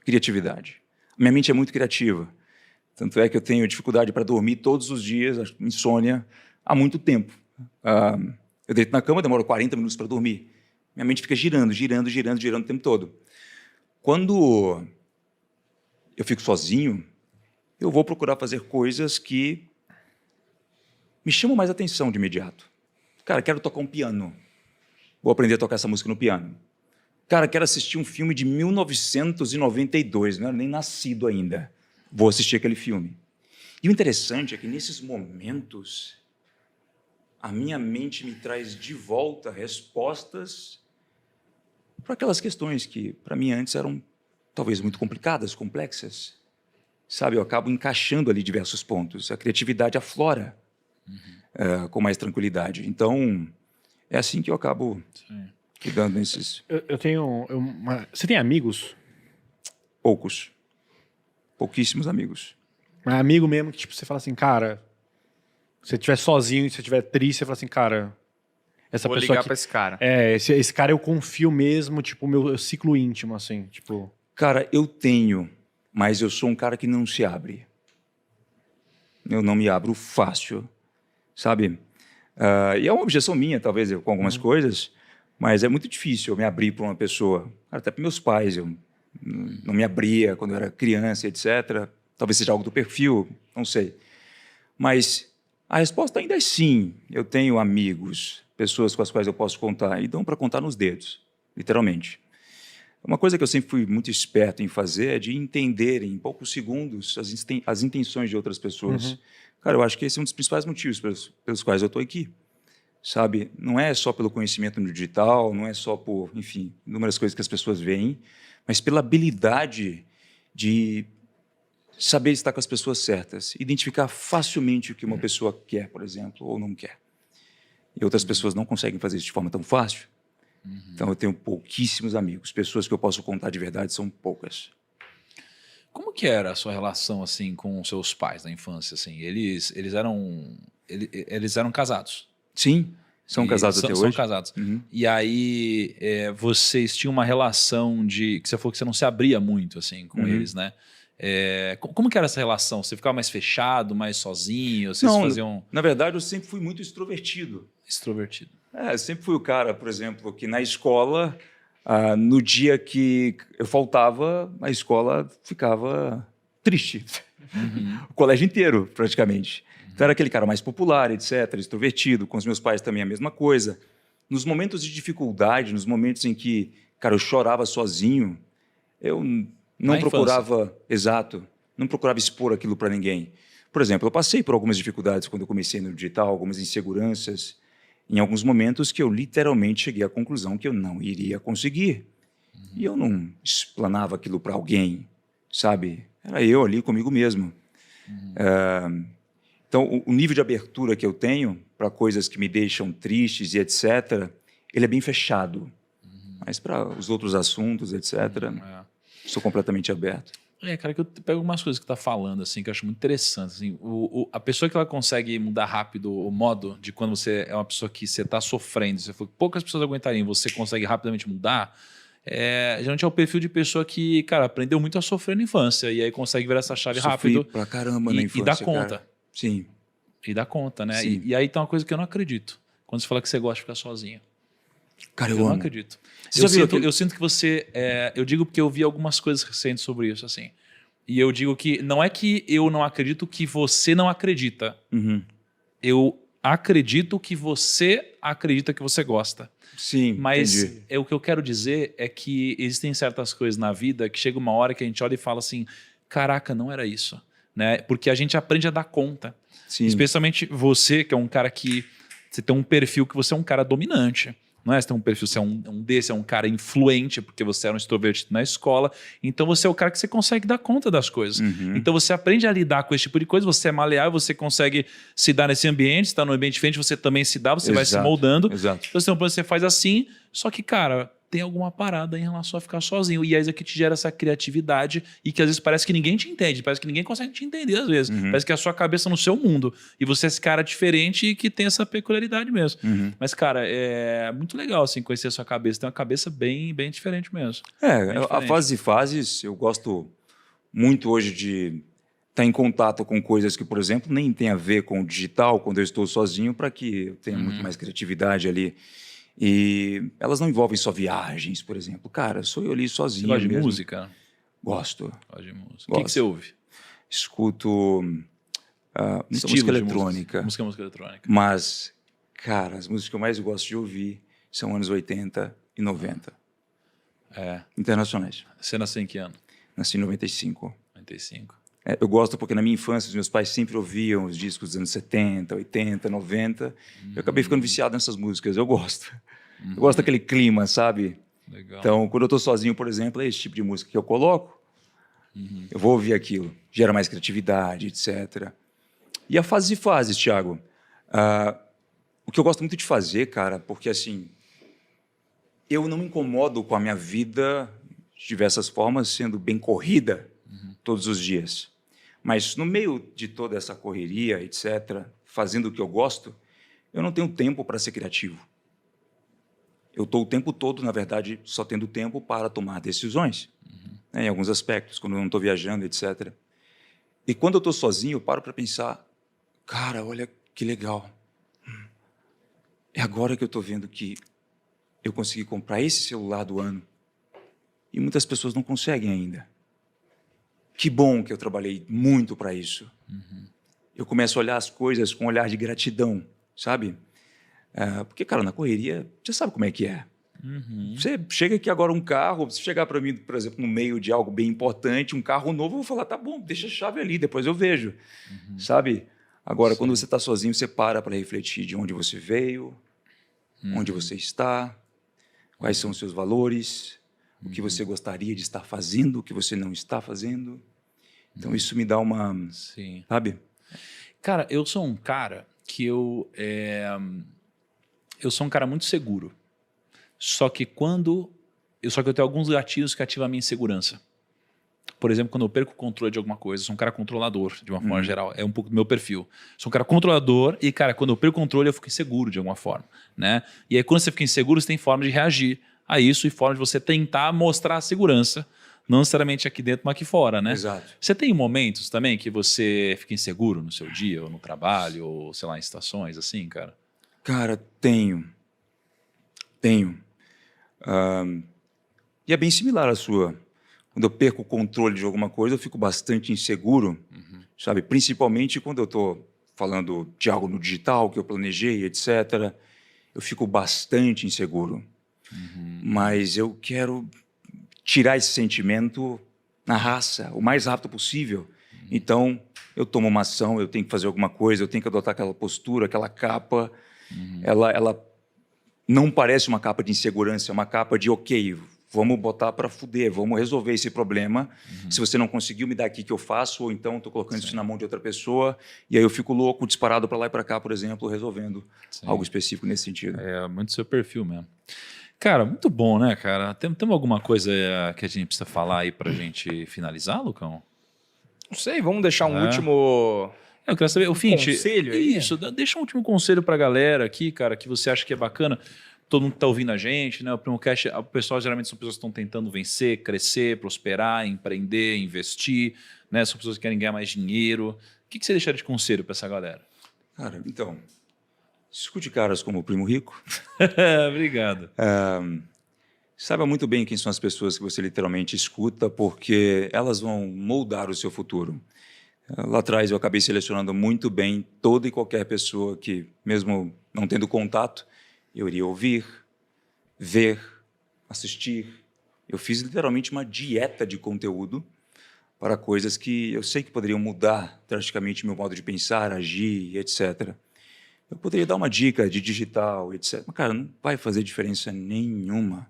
Criatividade. Minha mente é muito criativa. Tanto é que eu tenho dificuldade para dormir todos os dias, insônia, há muito tempo. Eu deito na cama, demoro 40 minutos para dormir. Minha mente fica girando o tempo todo. Quando eu fico sozinho, eu vou procurar fazer coisas que me chamam mais atenção de imediato. Cara, quero tocar um piano. Vou aprender a tocar essa música no piano. Cara, quero assistir um filme de 1992, não era nem nascido ainda. Vou assistir aquele filme. E o interessante é que, nesses momentos, a minha mente me traz de volta respostas para aquelas questões que, para mim, antes eram talvez muito complicadas, complexas. Sabe, eu acabo encaixando ali diversos pontos. A criatividade aflora. com mais tranquilidade. Então, é assim que eu acabo lidando nesses Eu tenho... Você tem amigos? pouquíssimos amigos. Um amigo mesmo que, tipo, você fala assim, cara... Se você estiver sozinho e se você estiver triste, você fala assim, cara... Essa Vou pessoa ligar aqui... pra esse cara. Esse cara eu confio mesmo, tipo, o meu ciclo íntimo, assim, tipo... Cara, eu tenho, mas eu sou um cara que não se abre. Eu não me abro fácil, sabe? E é uma objeção minha, talvez, com algumas coisas, mas é muito difícil eu me abrir para uma pessoa. Cara, até para meus pais, eu não me abria quando eu era criança, etc. Talvez seja algo do perfil, não sei. Mas a resposta ainda é sim. Eu tenho amigos, pessoas com as quais eu posso contar, e dão para contar nos dedos, literalmente. Uma coisa que eu sempre fui muito esperto em fazer é de entender em poucos segundos as intenções de outras pessoas. Cara, eu acho que esse é um dos principais motivos pelos quais eu estou aqui, sabe? Não é só pelo conhecimento no digital, não é só por, enfim, inúmeras coisas que as pessoas veem, mas pela habilidade de saber estar com as pessoas certas, identificar facilmente o que uma pessoa quer, por exemplo, ou não quer. E outras pessoas não conseguem fazer isso de forma tão fácil. Então, eu tenho pouquíssimos amigos. Pessoas que eu posso contar de verdade são poucas. Como que era a sua relação assim com os seus pais na infância? Assim, eles eram casados? Sim, são casados até hoje. São casados. Uhum. E aí vocês tinham uma relação de que você falou que você não se abria muito assim com eles, né? Como que era essa relação? Você ficava mais fechado, mais sozinho? Vocês faziam na verdade, eu sempre fui muito extrovertido. extrovertido? Eu sempre fui o cara, por exemplo, que na escola, no dia que eu faltava, a escola ficava triste. O colégio inteiro, praticamente. Então, era aquele cara mais popular, etc., extrovertido. Com os meus pais também a mesma coisa. Nos momentos de dificuldade, nos momentos em que, cara, eu chorava sozinho, eu não procurava... Exato. Não procurava expor aquilo para ninguém. Por exemplo, eu passei por algumas dificuldades quando eu comecei no digital, algumas inseguranças, em alguns momentos que eu literalmente cheguei à conclusão que eu não iria conseguir. E eu não explanava aquilo para alguém, sabe? Era eu ali comigo mesmo. Então, o nível de abertura que eu tenho para coisas que me deixam tristes e etc., ele é bem fechado. Mas para os outros assuntos, etc., sou completamente aberto. Cara, que eu pego algumas coisas que tá falando, assim, que eu acho muito interessante. Assim, a pessoa que ela consegue mudar rápido o modo de quando você é uma pessoa que você tá sofrendo, você falou que poucas pessoas aguentariam, você consegue rapidamente mudar, geralmente é o perfil de pessoa que, cara, aprendeu muito a sofrer na infância e aí consegue virar essa chave rápido. Pra caramba na infância, e dá conta. Cara. Sim. E dá conta, né? Sim. E aí tem uma coisa que eu não acredito. Quando você fala que você gosta de ficar sozinho. Cara, Eu amo. não acredito. Você já viu aquele... Eu sinto que você... eu digo porque eu vi algumas coisas recentes sobre isso, assim. E eu digo que não é que eu não acredito que você não acredita. Eu acredito que você acredita que você gosta. Sim, mas entendi. O que eu quero dizer é que existem certas coisas na vida que chega uma hora que a gente olha e fala assim, caraca, não era isso. Né? Porque a gente aprende a dar conta. Sim. Especialmente você, que é um cara que... Você tem um perfil que você é um cara dominante. Não é? Você tem um perfil, você é um cara influente, porque você era um extrovertido na escola. Então você é o cara que você consegue dar conta das coisas. Então você aprende a lidar com esse tipo de coisa, você é maleável, você consegue se dar nesse ambiente, está num ambiente diferente, você também se dá, você vai se moldando. Exato. Então você faz assim, só que, cara, tem alguma parada em relação a ficar sozinho. E é isso que te gera essa criatividade e que às vezes parece que ninguém te entende, parece que ninguém consegue te entender às vezes. Parece que é a sua cabeça no seu mundo. E você é esse cara diferente e que tem essa peculiaridade mesmo. Mas, cara, é muito legal assim, conhecer a sua cabeça. Tem uma cabeça bem, bem diferente mesmo. A fases, eu gosto muito hoje de estar em contato com coisas que, por exemplo, nem tem a ver com o digital, quando eu estou sozinho, para que eu tenha muito mais criatividade ali. E elas não envolvem só viagens, por exemplo. Cara, sou eu ali sozinho. Você gosta de mesmo. música? Gosto. Gosto de música. O que você ouve? Escuto música eletrônica. Música eletrônica. Mas, cara, as músicas que eu mais gosto de ouvir são anos 80 e 90. Internacionais. Você nasceu em que ano? Nasci em 95. 95. Eu gosto porque na minha infância os meus pais sempre ouviam os discos dos anos 70, 80, 90. Eu acabei ficando viciado nessas músicas. Eu gosto. Eu gosto daquele clima, sabe? Legal. Então, quando eu estou sozinho, por exemplo, é esse tipo de música que eu coloco. Eu vou ouvir aquilo. Gera mais criatividade, etc. E a fases e fases, Thiago. O que eu gosto muito de fazer, cara, porque assim, eu não me incomodo com a minha vida de diversas formas sendo bem corrida todos os dias. Mas no meio de toda essa correria, etc., fazendo o que eu gosto, eu não tenho tempo para ser criativo. Eu estou o tempo todo, na verdade, só tendo tempo para tomar decisões, né, em alguns aspectos, quando eu não estou viajando, etc. E quando eu estou sozinho, eu paro para pensar, cara, olha que legal. É agora que eu estou vendo que eu consegui comprar esse celular do ano e muitas pessoas não conseguem ainda. Que bom que eu trabalhei muito para isso. Eu começo a olhar as coisas com um olhar de gratidão, sabe? Porque, cara, na correria, você sabe como é que é. Você chega aqui agora um carro, se chegar para mim, por exemplo, no meio de algo bem importante, um carro novo, eu vou falar, tá bom, deixa a chave ali, depois eu vejo, sabe? Agora, quando você está sozinho, você para refletir de onde você veio, onde você está, quais são os seus valores, o que você gostaria de estar fazendo, o que você não está fazendo. Então, isso me dá uma... Sim. Sabe? Cara, eu sou um cara que eu sou um cara muito seguro. Só que eu tenho alguns gatilhos que ativam a minha insegurança. Por exemplo, quando eu perco o controle de alguma coisa, eu sou um cara controlador, de uma forma geral. É um pouco do meu perfil. Sou um cara controlador e, cara, quando eu perco o controle, eu fico inseguro de alguma forma, né? E aí, quando você fica inseguro, você tem forma de reagir a isso e forma de você tentar mostrar a segurança, não necessariamente aqui dentro, mas aqui fora, né? Exato. Você tem momentos também que você fica inseguro no seu dia, ou no trabalho, ou, sei lá, em situações assim, cara? Cara, tenho. E é bem similar à sua. Quando eu perco o controle de alguma coisa, eu fico bastante inseguro, sabe? Principalmente quando eu estou falando de algo no digital, que eu planejei, etc. Eu fico bastante inseguro. Mas eu quero tirar esse sentimento na raça, o mais rápido possível. Então, eu tomo uma ação, eu tenho que fazer alguma coisa, eu tenho que adotar aquela postura, aquela capa. Ela não parece uma capa de insegurança, é uma capa de, ok, vamos botar para fuder, vamos resolver esse problema. Se você não conseguiu, me dá aqui que eu faço, ou então estou colocando isso na mão de outra pessoa, e aí eu fico louco, disparado para lá e para cá, por exemplo, resolvendo algo específico nesse sentido. É muito seu perfil mesmo. Cara, muito bom, né, cara? Tem alguma coisa que a gente precisa falar aí pra gente finalizar, Lucão? Não sei, vamos deixar um É. último... Eu quero saber, o Fint, conselho aí? isso, deixa um último conselho pra galera aqui, cara, que você acha que é bacana. Todo mundo que tá ouvindo a gente, né? O Primocast, o pessoal geralmente são pessoas que estão tentando vencer, crescer, prosperar, empreender, investir, né? São pessoas que querem ganhar mais dinheiro. O que você deixaria de conselho pra essa galera? Cara, então, escute caras como o Primo Rico. Obrigado. Saiba muito bem quem são as pessoas que você literalmente escuta, porque elas vão moldar o seu futuro. Lá atrás eu acabei selecionando muito bem toda e qualquer pessoa que, mesmo não tendo contato, eu iria ouvir, ver, assistir. Eu fiz literalmente uma dieta de conteúdo para coisas que eu sei que poderiam mudar drasticamente meu modo de pensar, agir, etc. Eu poderia dar uma dica de digital, etc. Mas, cara, não vai fazer diferença nenhuma.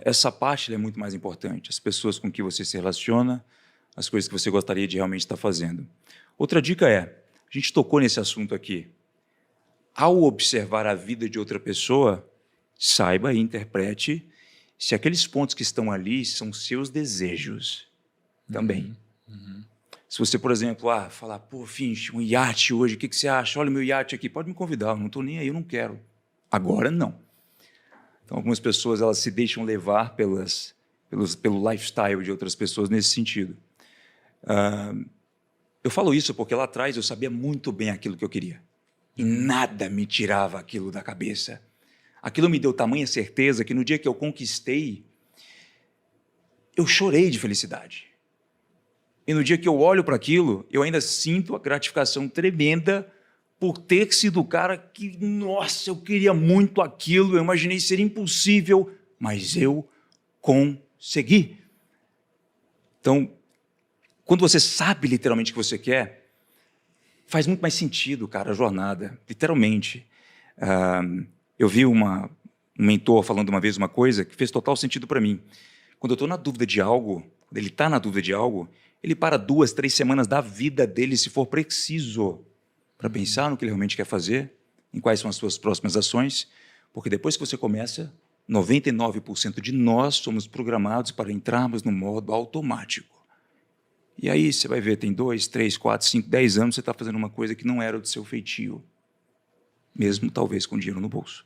Essa parte ela é muito mais importante. As pessoas com que você se relaciona, as coisas que você gostaria de realmente estar fazendo. Outra dica é, a gente tocou nesse assunto aqui, ao observar a vida de outra pessoa, saiba e interprete se aqueles pontos que estão ali são seus desejos também. Se você, por exemplo, falar, pô, Finch, um iate hoje, o que você acha? Olha o meu iate aqui, pode me convidar, eu não estou nem aí, eu não quero. Agora, não. Então, algumas pessoas elas se deixam levar pelo lifestyle de outras pessoas nesse sentido. Eu falo isso porque lá atrás eu sabia muito bem aquilo que eu queria. E nada me tirava aquilo da cabeça. Aquilo me deu tamanha certeza que no dia que eu conquistei, eu chorei de felicidade. E no dia que eu olho para aquilo, eu ainda sinto a gratificação tremenda por ter sido o cara que, nossa, eu queria muito aquilo, eu imaginei ser impossível, mas eu consegui. Então, quando você sabe literalmente o que você quer, faz muito mais sentido, cara, a jornada, literalmente. Eu vi um mentor falando uma vez uma coisa que fez total sentido para mim. Quando eu estou na dúvida de algo, quando ele está na dúvida de algo, ele para 2, 3 semanas da vida dele, se for preciso, para pensar no que ele realmente quer fazer, em quais são as suas próximas ações, porque depois que você começa, 99% de nós somos programados para entrarmos no modo automático. E aí você vai ver, tem 2, 3, 4, 5, 10 anos, você está fazendo uma coisa que não era do seu feitio, mesmo talvez com dinheiro no bolso.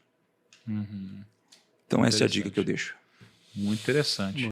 Então essa é a dica que eu deixo. Muito interessante.